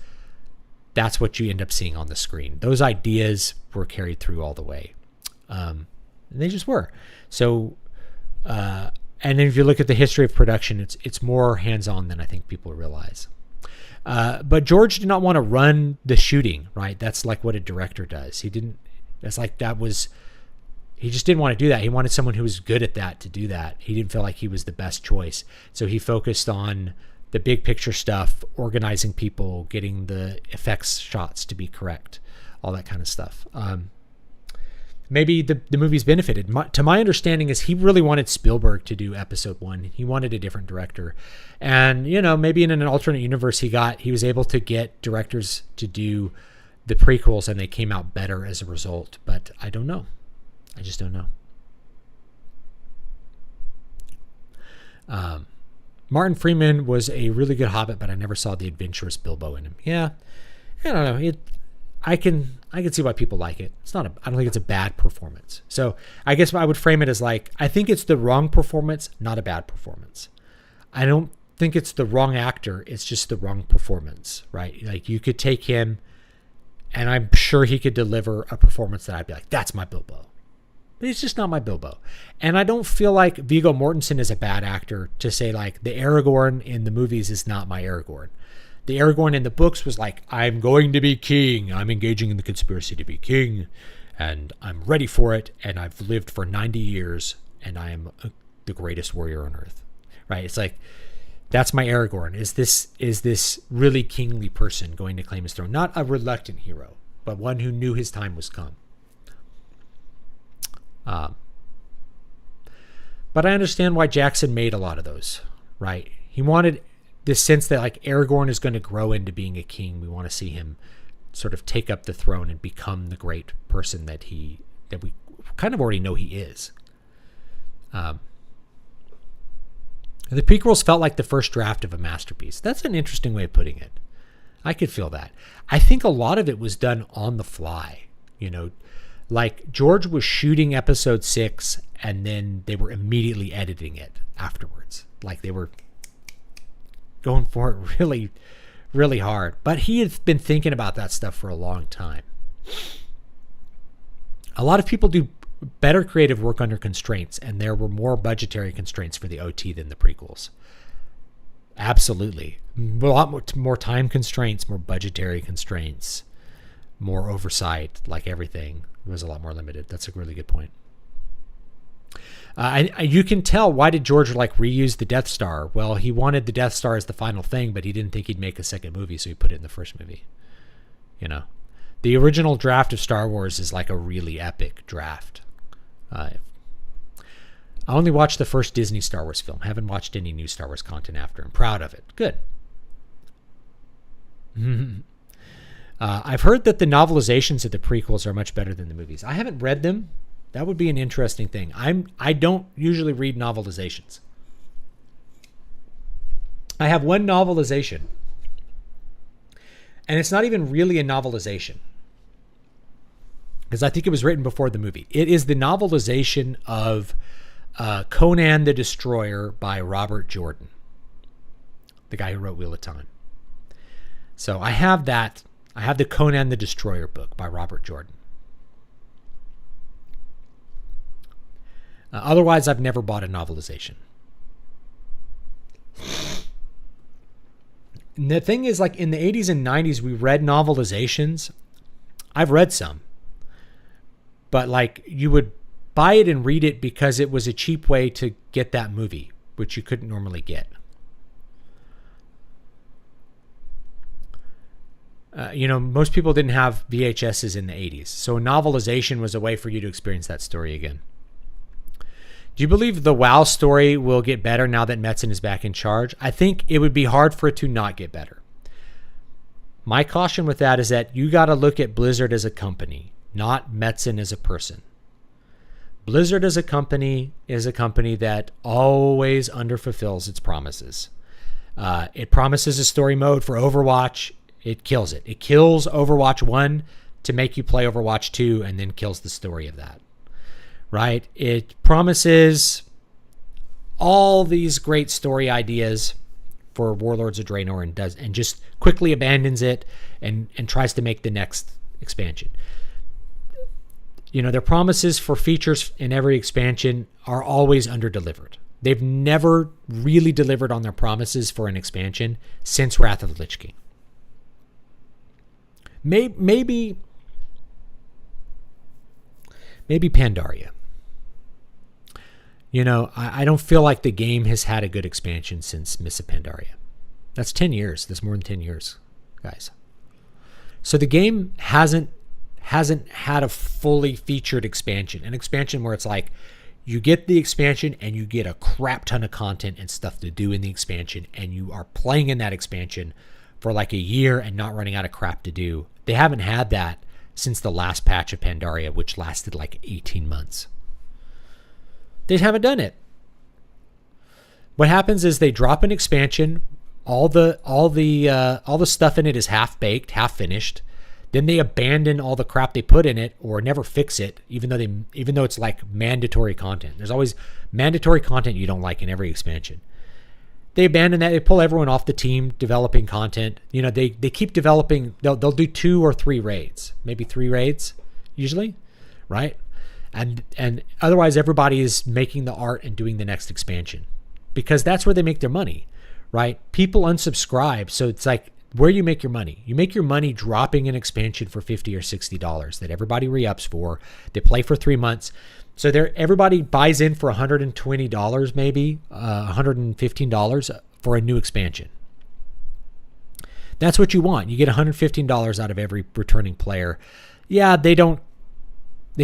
A: that's what you end up seeing on the screen. Those ideas were carried through all the way. They just were. So, and then if you look at the history of production, it's more hands-on than I think people realize. But George did not want to run the shooting, right? That's like what a director does. He just didn't want to do that. He wanted someone who was good at that to do that. He didn't feel like he was the best choice. So he focused on the big picture stuff, organizing people, getting the effects shots to be correct, all that kind of stuff. Maybe the movie's benefited. To my understanding is he really wanted Spielberg to do episode 1. He wanted a different director. And, maybe in an alternate universe he was able to get directors to do the prequels and they came out better as a result. But I don't know. I just don't know. Martin Freeman was a really good Hobbit, but I never saw the adventurous Bilbo in him. Yeah, I don't know. I can see why people like it. I don't think it's a bad performance. So I guess I would frame it as like, I think it's the wrong performance, not a bad performance. I don't think it's the wrong actor. It's just the wrong performance, right? Like you could take him And I'm sure he could deliver a performance that I'd be like, that's my Bilbo. But he's just not my Bilbo. And I don't feel like Viggo Mortensen is a bad actor to say like the Aragorn in the movies is not my Aragorn. The Aragorn in the books was like, I'm going to be king. I'm engaging in the conspiracy to be king. And I'm ready for it. And I've lived for 90 years. And I am the greatest warrior on earth. Right? It's like, that's my Aragorn. Is this really kingly person going to claim his throne? Not a reluctant hero, but one who knew his time was come. But I understand why Jackson made a lot of those, right? He wanted this sense that like Aragorn is going to grow into being a king. We want to see him sort of take up the throne and become the great person that we kind of already know he is. The prequels felt like the first draft of a masterpiece. That's an interesting way of putting it. I could feel that. I think a lot of it was done on the fly, like George was shooting episode 6 and then they were immediately editing it afterwards. Like they were going for it really, really hard. But he had been thinking about that stuff for a long time. A lot of people do better creative work under constraints, and there were more budgetary constraints for the OT than the prequels. Absolutely. A lot more time constraints, more budgetary constraints, more oversight, like everything. It was a lot more limited. That's a really good point. You can tell, why did George reuse the Death Star? Well, he wanted the Death Star as the final thing, but he didn't think he'd make a second movie, so he put it in the first movie. The original draft of Star Wars is like a really epic draft. I only watched the first Disney Star Wars film. I haven't watched any new Star Wars content after. I'm proud of it. Good. I've heard that the novelizations of the prequels are much better than the movies. I haven't read them. That would be an interesting thing. I don't usually read novelizations. I have one novelization, and it's not even really a novelization, because I think it was written before the movie. It is the novelization of Conan the Destroyer by Robert Jordan, the guy who wrote Wheel of Time. So I have that. I have the Conan the Destroyer book by Robert Jordan. Otherwise, I've never bought a novelization. And the thing is, in the 80s and 90s, we read novelizations. I've read some. But you would buy it and read it because it was a cheap way to get that movie, which you couldn't normally get. Most people didn't have VHSs in the 80s. So a novelization was a way for you to experience that story again. Do you believe the WoW story will get better now that Metzen is back in charge? I think it would be hard for it to not get better. My caution with that is that you got to look at Blizzard as a company, not Metzen as a person. Blizzard as a company is a company that always underfulfills its promises. It promises a story mode for Overwatch. It kills it. It kills Overwatch 1 to make you play Overwatch 2 and then kills the story of that. Right? It promises all these great story ideas for Warlords of Draenor and just quickly abandons it and tries to make the next expansion. Their promises for features in every expansion are always underdelivered. They've never really delivered on their promises for an expansion since Wrath of the Lich King. Maybe Pandaria. I don't feel like the game has had a good expansion since Mists of Pandaria. That's 10 years. That's more than 10 years, guys. So the game hasn't had a fully featured expansion. An expansion where it's you get the expansion and you get a crap ton of content and stuff to do in the expansion, and you are playing in that expansion for a year and not running out of crap to do. They haven't had that since the last patch of Pandaria, which lasted 18 months. They haven't done it. What happens is they drop an expansion, all the stuff in it is half baked, half finished. Then they abandon all the crap they put in it or never fix it, even though it's mandatory content. There's always mandatory content you don't like in every expansion. they abandon that. They pull everyone off the team developing content. You know, they keep developing. They'll do 2 or 3 raids, maybe 3 raids usually, right? And otherwise everybody is making the art and doing the next expansion because that's where they make their money, right? People unsubscribe. So it's like where you make your money. You make your money dropping an expansion for $50 or $60 that everybody re-ups for. They play for 3 months. So everybody buys in for $120, maybe $115 for a new expansion. That's what you want. You get $115 out of every returning player. Yeah, they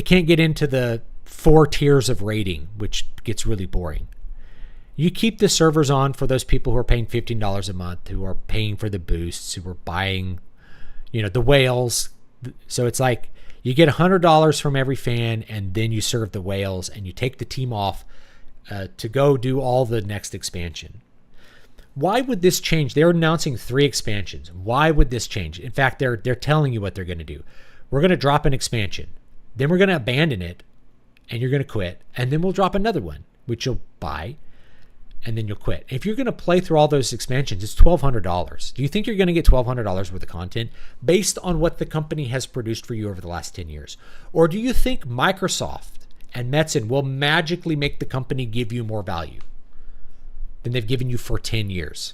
A: can't get into the 4 tiers of rating, which gets really boring. You keep the servers on for those people who are paying $15 a month, who are paying for the boosts, who are buying, the whales. So it's like you get $100 from every fan, and then you serve the whales, and you take the team off to go do all the next expansion. Why would this change? They're announcing 3 expansions. Why would this change? In fact, they're telling you what they're going to do. We're going to drop an expansion. Then we're going to abandon it, and you're going to quit. And then we'll drop another one, which you'll buy, and then you'll quit. If you're going to play through all those expansions, it's $1,200. Do you think you're going to get $1,200 worth of content based on what the company has produced for you over the last 10 years? Or do you think Microsoft and Metzen will magically make the company give you more value than they've given you for 10 years?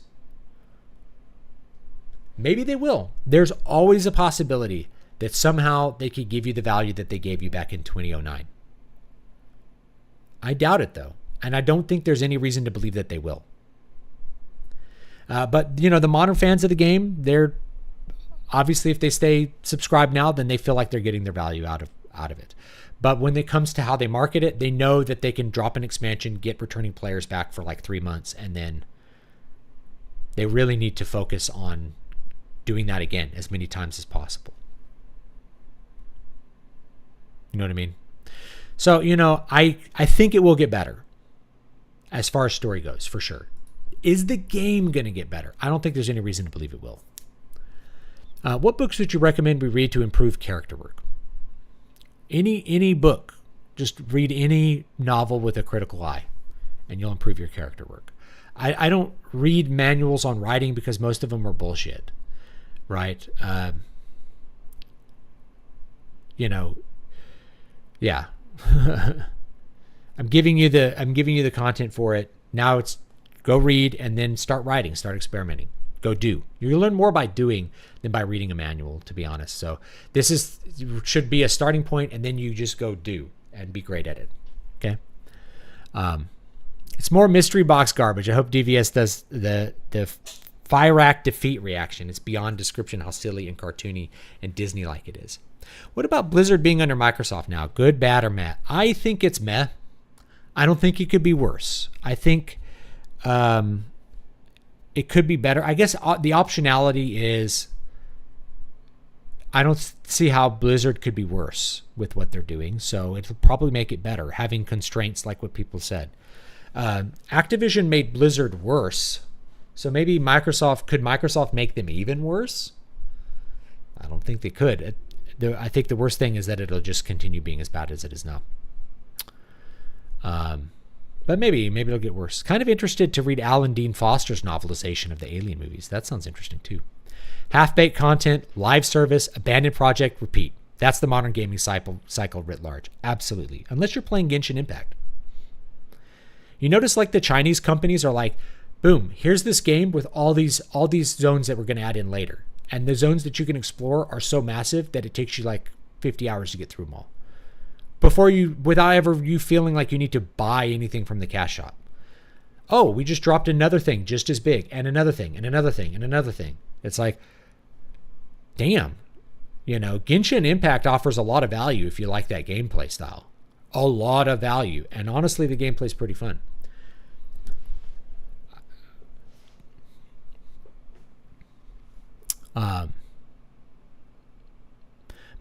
A: Maybe they will. There's always a possibility that somehow they could give you the value that they gave you back in 2009. I doubt it, though. And I don't think there's any reason to believe that they will. But, the modern fans of the game, they're obviously, if they stay subscribed now, then they feel like they're getting their value out of it. But when it comes to how they market it, they know that they can drop an expansion, get returning players back for like 3 months, and then they really need to focus on doing that again as many times as possible. You know what I mean? So, I think it will get better as far as story goes, for sure. Is the game going to get better? I don't think there's any reason to believe it will. What books would you recommend we read to improve character work? Any book. Just read any novel with a critical eye, and you'll improve your character work. I don't read manuals on writing because most of them are bullshit, right? Yeah. I'm giving you the content for it. Now it's go read and then start writing, start experimenting. Go do. You'll learn more by doing than by reading a manual, to be honest. So this should be a starting point, and then you just go do and be great at it. Okay. It's more mystery box garbage. I hope DVS does the Fyrak defeat reaction. It's beyond description how silly and cartoony and Disney-like it is. What about Blizzard being under Microsoft now? Good, bad, or meh? I think it's meh. I don't think it could be worse. I think it could be better. I guess the optionality is I don't see how Blizzard could be worse with what they're doing. So it'll probably make it better, having constraints like what people said. Activision made Blizzard worse. So maybe could Microsoft make them even worse? I don't think they could. I think the worst thing is that it'll just continue being as bad as it is now. But maybe it'll get worse. Kind of interested to read Alan Dean Foster's novelization of the Alien movies. That sounds interesting too. Half-baked content, live service, abandoned project, repeat. That's the modern gaming cycle writ large. Absolutely. Unless you're playing Genshin Impact. You notice like the Chinese companies are like, boom, here's this game with all these zones that we're going to add in later. And the zones that you can explore are so massive that it takes you like 50 hours to get through them all. Without ever you feeling like you need to buy anything from the cash shop. Oh, we just dropped another thing just as big, and another thing, and another thing, and another thing. It's like, damn. Genshin Impact offers a lot of value if you like that gameplay style. A lot of value. And honestly, the gameplay's pretty fun.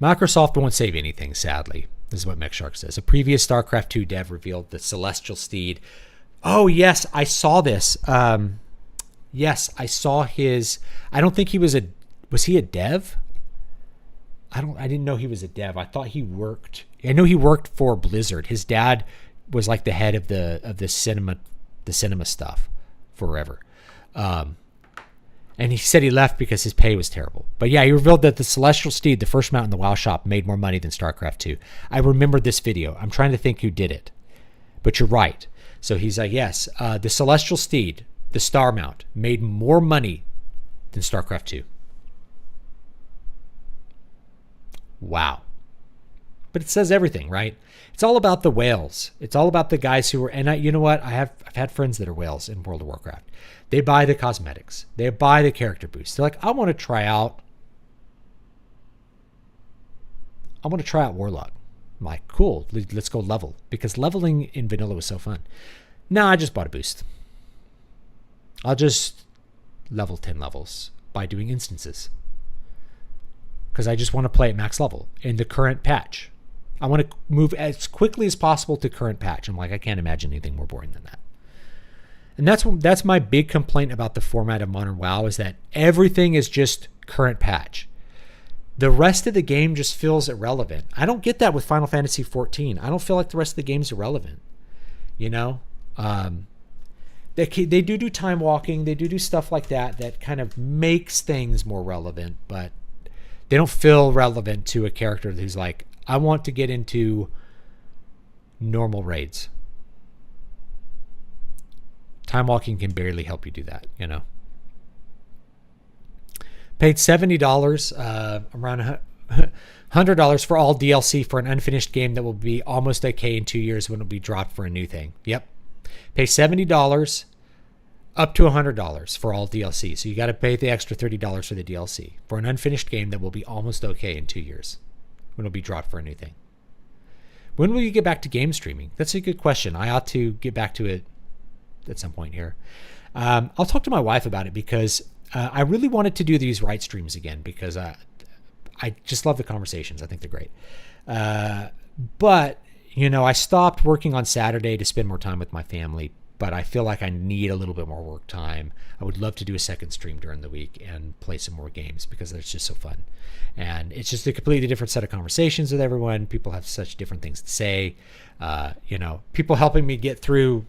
A: Microsoft won't save anything, sadly. This is what MechShark says. A previous StarCraft 2 dev revealed the Celestial Steed. Oh, yes, I saw this. Yes, I saw his... I don't think he was Was he a dev? I didn't know he was a dev. I thought he worked... I know he worked for Blizzard. His dad was like the head of the cinema stuff forever. And he said he left because his pay was terrible. But yeah, he revealed that the Celestial Steed, the first mount in the WoW shop, made more money than StarCraft 2. I remember this video. I'm trying to think who did it. But you're right. So he's like, yes, the Celestial Steed, the star mount, made more money than StarCraft 2. Wow. But it says everything, right? It's all about the whales. It's all about the guys who are, and you know what? I've had friends that are whales in World of Warcraft. They buy the cosmetics. They buy the character boosts. They're like, I want to try out Warlock. I'm like, cool, let's go level. Because leveling in vanilla was so fun. No, I just bought a boost. I'll just level 10 levels by doing instances. Because I just want to play at max level in the current patch. I want to move as quickly as possible to current patch. I'm like, I can't imagine anything more boring than that. And that's my big complaint about the format of Modern WoW, is that everything is just current patch. The rest of the game just feels irrelevant. I don't get that with Final Fantasy XIV. I don't feel like the rest of the game's irrelevant. You know? They do time walking. They do stuff like that kind of makes things more relevant, but they don't feel relevant to a character who's like, I want to get into normal raids. Time walking can barely help you do that, you know. Paid $70, around $100 for all DLC for an unfinished game that will be almost okay in 2 years when it'll be dropped for a new thing. Yep. Pay $70 up to $100 for all DLC. So you got to pay the extra $30 for the DLC for an unfinished game that will be almost okay in 2 years when it'll be dropped for a new thing. When will you get back to game streaming? That's a good question. I ought to get back to it at some point here. I'll talk to my wife about it, because I really wanted to do these Writestreams again, because I just love the conversations. I think they're great. But, you know, I stopped working on Saturday to spend more time with my family, but I feel like I need a little bit more work time. I would love to do a second stream during the week and play some more games, because it's just so fun. And it's just a completely different set of conversations with everyone. People have such different things to say. You know, people helping me get through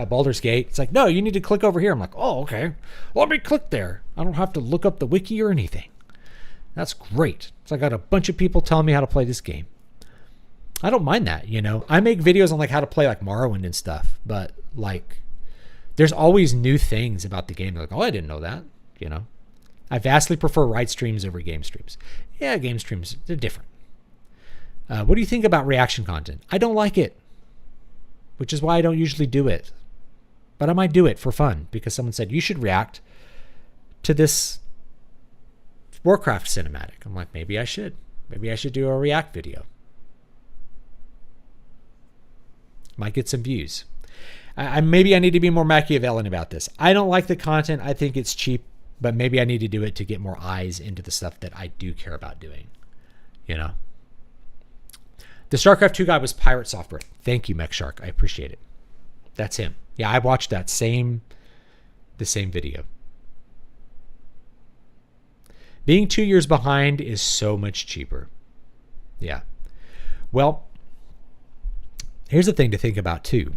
A: Baldur's Gate. It's like, no, you need to click over here. I'm like, oh, okay. Let me click there. I don't have to look up the wiki or anything. That's great. So I got a bunch of people telling me how to play this game. I don't mind that, you know. I make videos on like how to play like Morrowind and stuff, but like there's always new things about the game. Like, oh, I didn't know that, you know. I vastly prefer Writestreams over game streams. Yeah, game streams, they're different. What do you think about reaction content? I don't like it, which is why I don't usually do it. But I might do it for fun, because someone said, you should react to this Warcraft cinematic. I'm like, maybe I should. Maybe I should do a react video. Might get some views. Maybe I need to be more Machiavellian about this. I don't like the content. I think it's cheap, but maybe I need to do it to get more eyes into the stuff that I do care about doing. You know? The StarCraft 2 guy was Pirate Software. Thank you, Mech Shark. I appreciate it. That's him. Yeah, I watched the same video. Being 2 years behind is so much cheaper. Yeah. Well, here's the thing to think about too.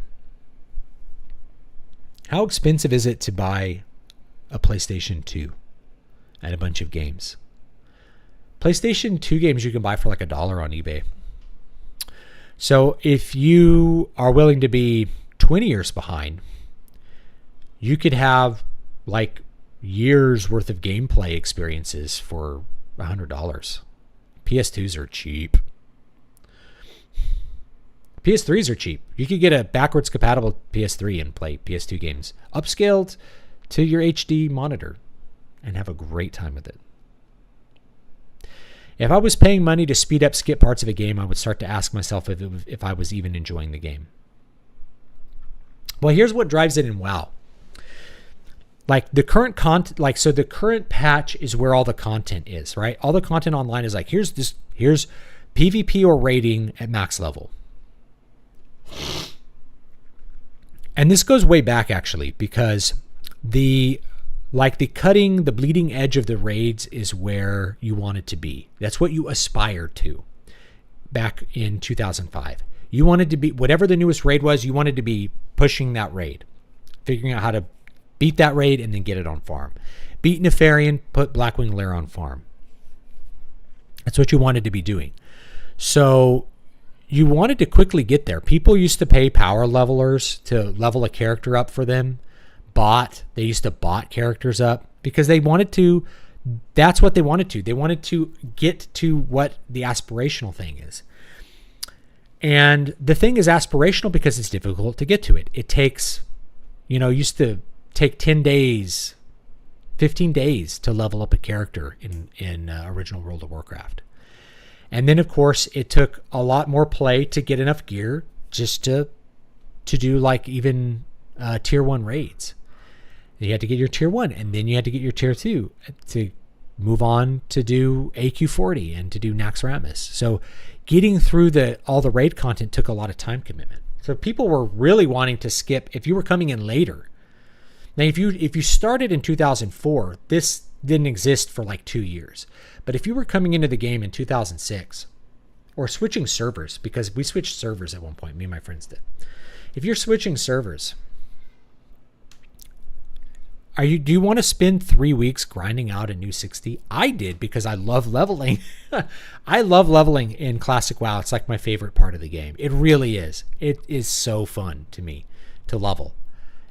A: How expensive is it to buy a PlayStation 2 and a bunch of games? PlayStation 2 games you can buy for like $1 on eBay. So if you are willing to be 20 years behind, you could have like years worth of gameplay experiences for $100. PS2s are cheap. PS3s are cheap. You could get a backwards compatible PS3 and play PS2 games upscaled to your HD monitor and have a great time with it. If I was paying money to speed up skip parts of a game, I would start to ask myself if I was even enjoying the game. Well, here's what drives it in WoW. Like the current content, like, so the current patch is where all the content is, right? All the content online is like, here's PvP or raiding at max level. And this goes way back actually, because the bleeding edge of the raids is where you want it to be. That's what you aspire to back in 2005. You wanted to be, whatever the newest raid was, you wanted to be pushing that raid, figuring out how to Beat that raid and then get it on farm. Beat Nefarian, put Blackwing Lair on farm. That's what you wanted to be doing. So you wanted to quickly get there. People used to pay power levelers to level a character up for them. They used to bot characters up because they wanted to. That's what they wanted to. They wanted to get to what the aspirational thing is. And the thing is aspirational because it's difficult to get to it. It takes, used to take 10 days, 15 days to level up a character in original World of Warcraft. And then, of course, it took a lot more play to get enough gear just to do like even tier 1 raids. You had to get your tier 1, and then you had to get your tier 2 to move on to do AQ40 and to do Naxxramas. So getting through all the raid content took a lot of time commitment. So people were really wanting to skip if you were coming in later. Now, if you started in 2004, this didn't exist for like 2 years. But if you were coming into the game in 2006 or switching servers, because we switched servers at one point, me and my friends did. If you're switching servers, do you want to spend 3 weeks grinding out a new 60? I did because I love leveling. I love leveling in Classic WoW. It's like my favorite part of the game. It really is. It is so fun to me to level.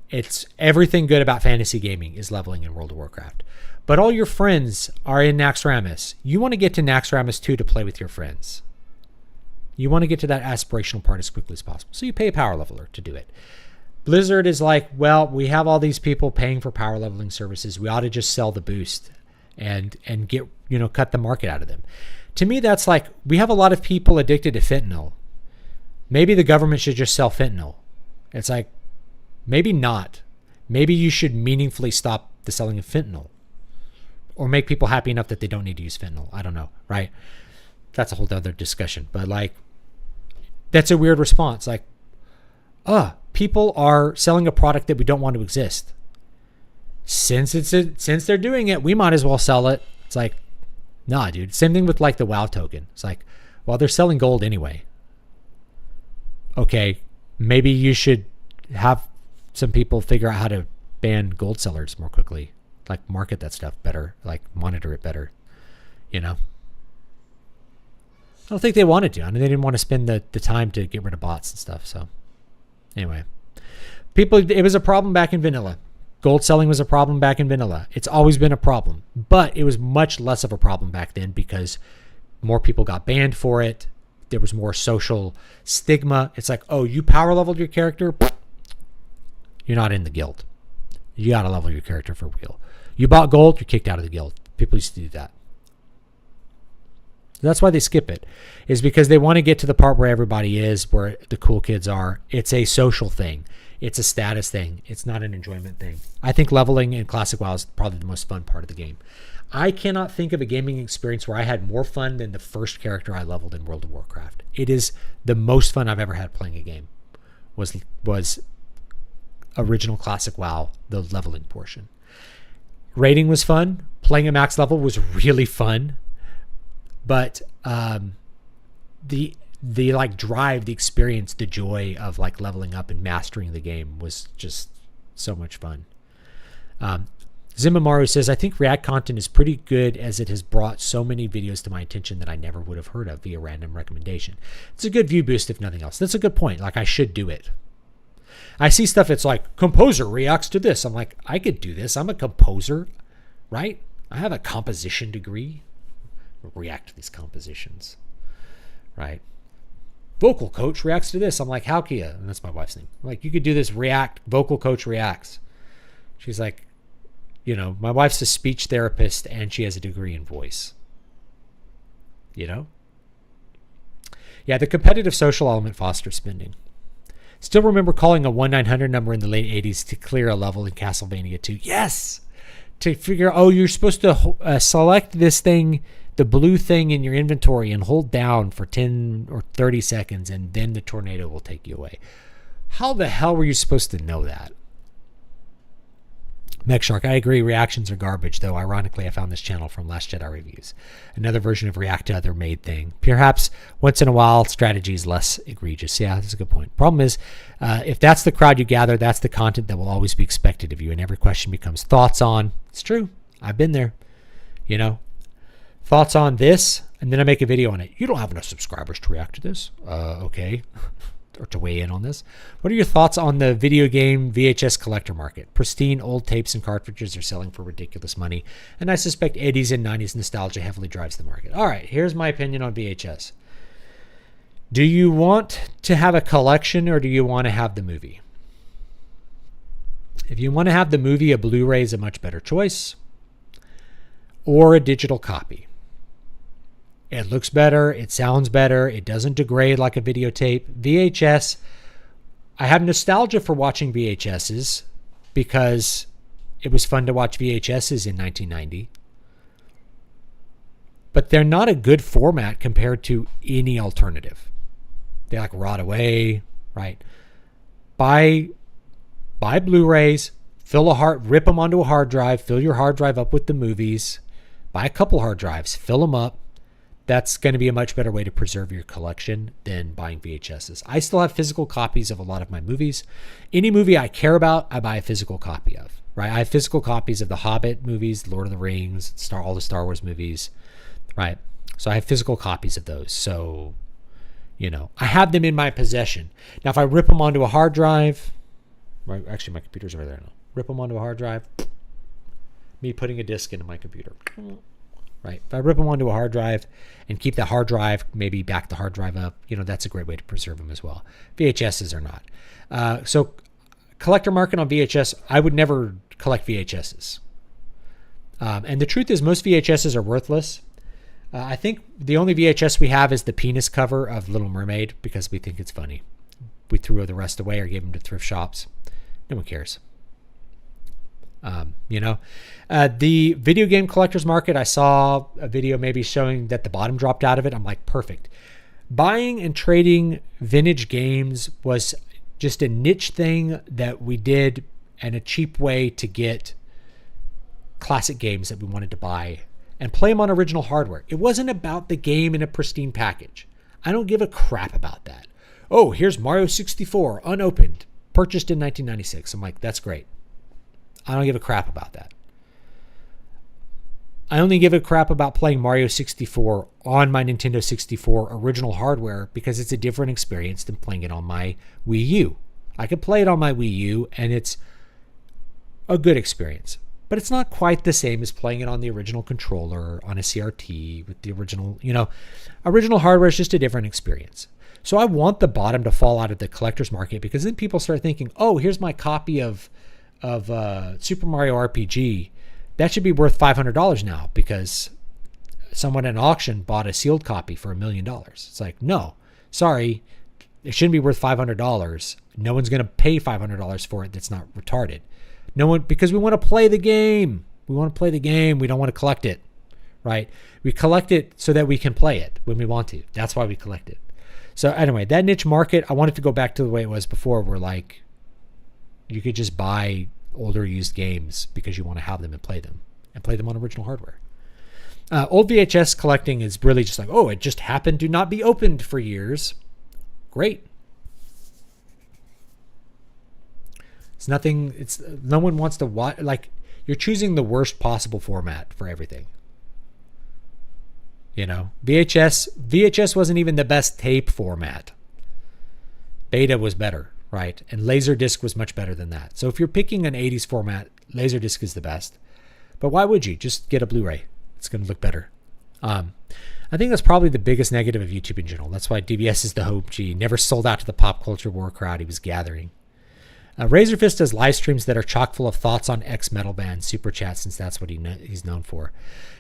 A: It's everything good about fantasy gaming is leveling in World of Warcraft. But all your friends are in Naxxramas. You want to get to Naxxramas 2 to play with your friends. You want to get to that aspirational part as quickly as possible. So you pay a power leveler to do it. Blizzard is like, well, we have all these people paying for power leveling services. We ought to just sell the boost and get, cut the market out of them. To me, that's like, we have a lot of people addicted to fentanyl. Maybe the government should just sell fentanyl. It's like, maybe not. Maybe you should meaningfully stop the selling of fentanyl or make people happy enough that they don't need to use fentanyl. I don't know, right? That's a whole other discussion. But like, that's a weird response. Like, people are selling a product that we don't want to exist. Since they're doing it, we might as well sell it. It's like, nah, dude. Same thing with like the WoW token. It's like, well, they're selling gold anyway. Okay, maybe you should have some people figure out how to ban gold sellers more quickly. Like market that stuff better, like monitor it better, I don't think they wanted to. I mean, they didn't want to spend the time to get rid of bots and stuff. So anyway, it was a problem back in vanilla. Gold selling was a problem back in vanilla. It's always been a problem, but it was much less of a problem back then because more people got banned for it. There was more social stigma. It's like, oh, you power leveled your character. You're not in the guild. You got to level your character for real. You bought gold, you're kicked out of the guild. People used to do that. That's why they skip it, is because they want to get to the part where everybody is, where the cool kids are. It's a social thing. It's a status thing. It's not an enjoyment thing. I think leveling in Classic WoW is probably the most fun part of the game. I cannot think of a gaming experience where I had more fun than the first character I leveled in World of Warcraft. It is the most fun I've ever had playing a game. Was original Classic WoW, the leveling portion. Raiding was fun. Playing a max level was really fun. But the like drive, the experience, the joy of like leveling up and mastering the game was just so much fun. Zimamaru says, I think React content is pretty good as it has brought so many videos to my attention that I never would have heard of via random recommendation. It's a good view boost if nothing else. That's a good point. Like I should do it. I see stuff, it's like, composer reacts to this. I'm like, I could do this. I'm a composer, right? I have a composition degree. React to these compositions, right? Vocal coach reacts to this. I'm like, how can you? And that's my wife's name. I'm like, you could do this, react, vocal coach reacts. She's like, my wife's a speech therapist and she has a degree in voice. Yeah, the competitive social element fosters spending. Still remember calling a 1-900 number in the late 80s to clear a level in Castlevania 2. Yes! To figure, you're supposed to select this thing, the blue thing in your inventory, and hold down for 10 or 30 seconds, and then the tornado will take you away. How the hell were you supposed to know that? Mech Shark, I agree. Reactions are garbage, though. Ironically, I found this channel from Last Jedi Reviews. Another version of react to other made thing. Perhaps once in a while, strategy is less egregious. Yeah, that's a good point. Problem is, if that's the crowd you gather, that's the content that will always be expected of you. And every question becomes thoughts on. It's true. I've been there. You know, thoughts on this, and then I make a video on it. You don't have enough subscribers to react to this. Okay. Or to weigh in on this. What are your thoughts on the video game VHS collector market? Pristine old tapes and cartridges are selling for ridiculous money, and I suspect 80s and 90s nostalgia heavily drives the market. All right, here's my opinion on VHS. Do you want to have a collection, or do you want to have the movie? If you want to have the movie, a Blu-ray is a much better choice, or a digital copy. It looks better. It sounds better. It doesn't degrade like a videotape. VHS, I have nostalgia for watching VHSs because it was fun to watch VHSs in 1990. But they're not a good format compared to any alternative. They like rot away, right? Buy Blu-rays, rip them onto a hard drive, fill your hard drive up with the movies, buy a couple hard drives, fill them up. That's going to be a much better way to preserve your collection than buying VHSs. I still have physical copies of a lot of my movies. Any movie I care about, I buy a physical copy of, right? I have physical copies of the Hobbit movies, Lord of the Rings, all the Star Wars movies, right? So I have physical copies of those. So, you know, I have them in my possession. Now, if I rip them onto a hard drive, right? Actually, my computer's over there now. Rip them onto a hard drive, me putting a disc into my computer. Right. If I rip them onto a hard drive and keep that hard drive, maybe back the hard drive up, you know, that's a great way to preserve them as well. VHSs are not. So collector market on VHS, I would never collect VHSs. And the truth is most VHSs are worthless. I think the only VHS we have is the penis cover of Little Mermaid because we think it's funny. We threw the rest away or gave them to thrift shops. No one cares. The video game collectors market, I saw a video maybe showing that the bottom dropped out of it. I'm like, perfect. Buying and trading vintage games was just a niche thing that we did and a cheap way to get classic games that we wanted to buy and play them on original hardware. It wasn't about the game in a pristine package. I don't give a crap about that. Oh, here's Mario 64 unopened, purchased in 1996. I'm like, that's great. I don't give a crap about that. I only give a crap about playing Mario 64 on my Nintendo 64 original hardware because it's a different experience than playing it on my Wii U. I could play it on my Wii U and it's a good experience, but it's not quite the same as playing it on the original controller on a CRT with the original, original hardware is just a different experience. So I want the bottom to fall out of the collector's market because then people start thinking, oh, here's my copy of Super Mario RPG. That should be worth $500 now because someone at an auction bought a sealed copy for $1 million. It's like, no, sorry, it shouldn't be worth $500. No one's going to pay $500 for it. That's not retarded. No one, because we want to play the game. We want to play the game. We don't want to collect it, right? We collect it so that we can play it when we want to. That's why we collect it. So anyway, that niche market, I want it to go back to the way it was before, where like you could just buy older used games because you want to have them and play them on original hardware. Old VHS collecting is really just like, oh, it just happened to not be opened for years. Great. It's nothing. It's no one wants to watch. Like you're choosing the worst possible format for everything. VHS wasn't even the best tape format. Beta was better. Right. And Laserdisc was much better than that. So if you're picking an 80s format, Laserdisc is the best. But why would you? Just get a Blu-ray. It's going to look better. I think that's probably the biggest negative of YouTube in general. That's why DBS is the OG. Never sold out to the pop culture war crowd he was gathering. Razorfist does live streams that are chock full of thoughts on ex-metal bands, super chat, since that's what he's known for.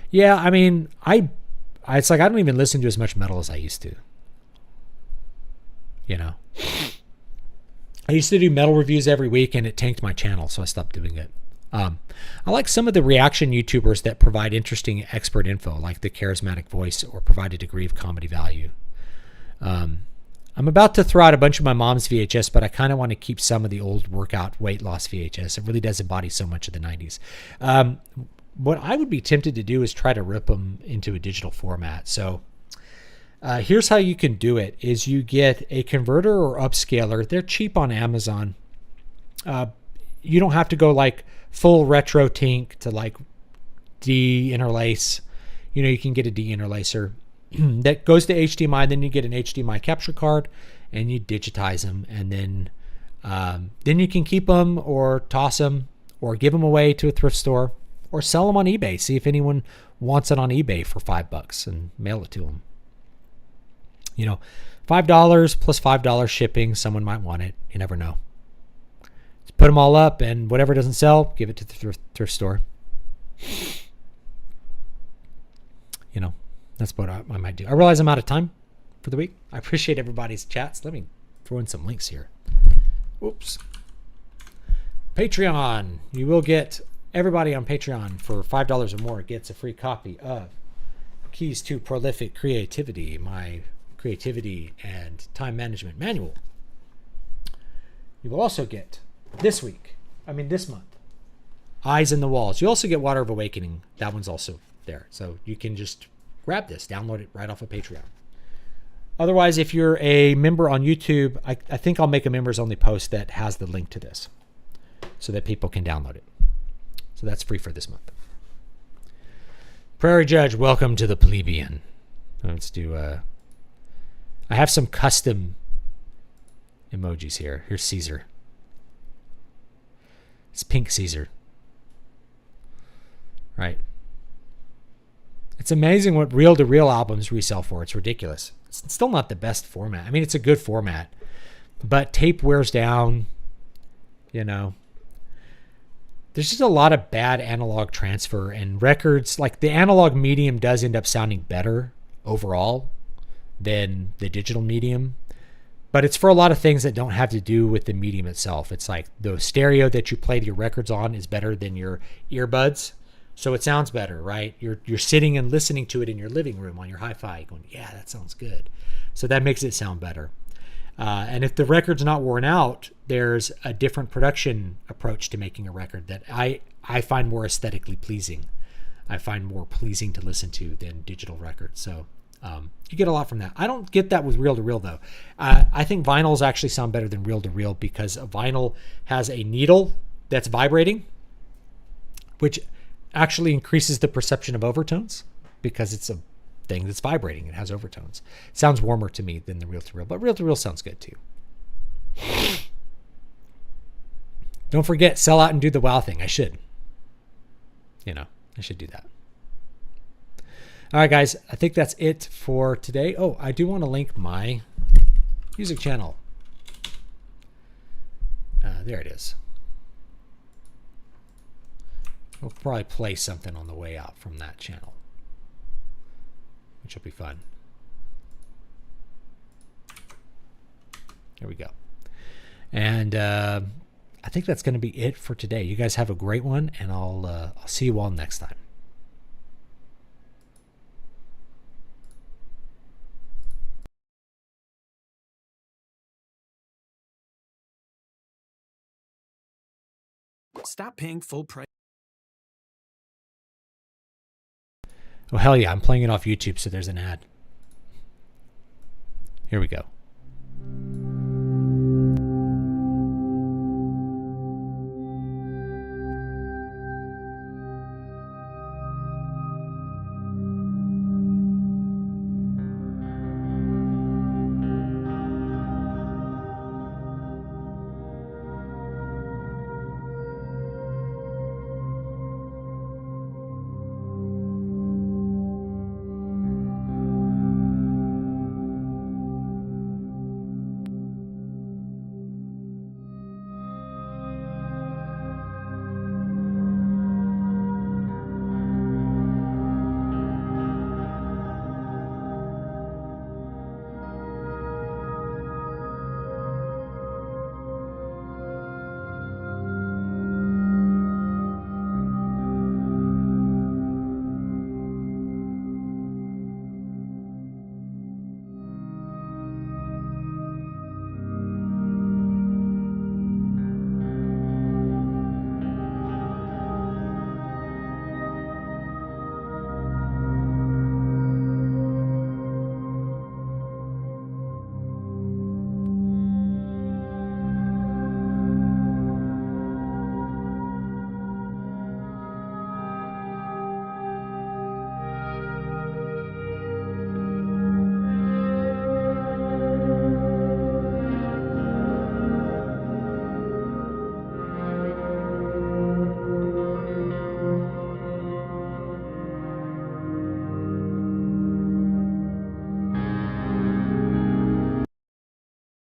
A: Yeah, I mean, it's like I don't even listen to as much metal as I used to. I used to do metal reviews every week and it tanked my channel, so I stopped doing it. I like some of the reaction YouTubers that provide interesting expert info, like the charismatic voice, or provide a degree of comedy value. I'm about to throw out a bunch of my mom's VHS, but I kind of want to keep some of the old workout weight loss VHS. It really does embody so much of the 90s. What I would be tempted to do is try to rip them into a digital format. So here's how you can do it: is you get a converter or upscaler. They're cheap on Amazon. You don't have to go like full retro tink to like de-interlace. You can get a de-interlacer that goes to HDMI. Then you get an HDMI capture card and you digitize them, and then you can keep them or toss them or give them away to a thrift store or sell them on eBay. See if anyone wants it on eBay for $5 and mail it to them. $5 plus $5 shipping. Someone might want it. You never know. Just put them all up, and whatever doesn't sell, give it to the thrift store. That's what I might do. I realize I'm out of time for the week. I appreciate everybody's chats. Let me throw in some links here. Oops. Patreon. You will get, everybody on Patreon for $5 or more gets a free copy of Keys to Prolific Creativity, my creativity and time management manual. You will also get this month, Eyes in the Walls. You also get Water of Awakening. That one's also there. So you can just grab this, download it right off of Patreon. Otherwise, if you're a member on YouTube, I think I'll make a members only post that has the link to this so that people can download it. So that's free for this month. Prairie Judge, welcome to the plebeian. Let's do, I have some custom emojis here. Here's Caesar. It's Pink Caesar. Right. It's amazing what reel-to-reel albums resell for. It's ridiculous. It's still not the best format. I mean, it's a good format, but tape wears down, There's just a lot of bad analog transfer, and records, like the analog medium does end up sounding better overall than the digital medium, but it's for a lot of things that don't have to do with the medium itself. It's like the stereo that you play your records on is better than your earbuds. So it sounds better, right? You're sitting and listening to it in your living room on your hi-fi going, yeah, that sounds good. So that makes it sound better. And if the record's not worn out, there's a different production approach to making a record that I find more aesthetically pleasing. I find more pleasing to listen to than digital records. So you get a lot from that. I don't get that with reel-to-reel, though. I think vinyls actually sound better than reel-to-reel because a vinyl has a needle that's vibrating, which actually increases the perception of overtones because it's a thing that's vibrating. It has overtones. It sounds warmer to me than the reel-to-reel, but reel-to-reel sounds good too. Don't forget, sell out and do the wow thing. I should. I should do that. All right, guys. I think that's it for today. Oh, I do want to link my music channel. There it is. We'll probably play something on the way out from that channel, which will be fun. There we go. And I think that's going to be it for today. You guys have a great one, and I'll see you all next time.
B: Stop paying full price.
A: Oh, hell yeah. I'm playing it off YouTube, so there's an ad. Here we go.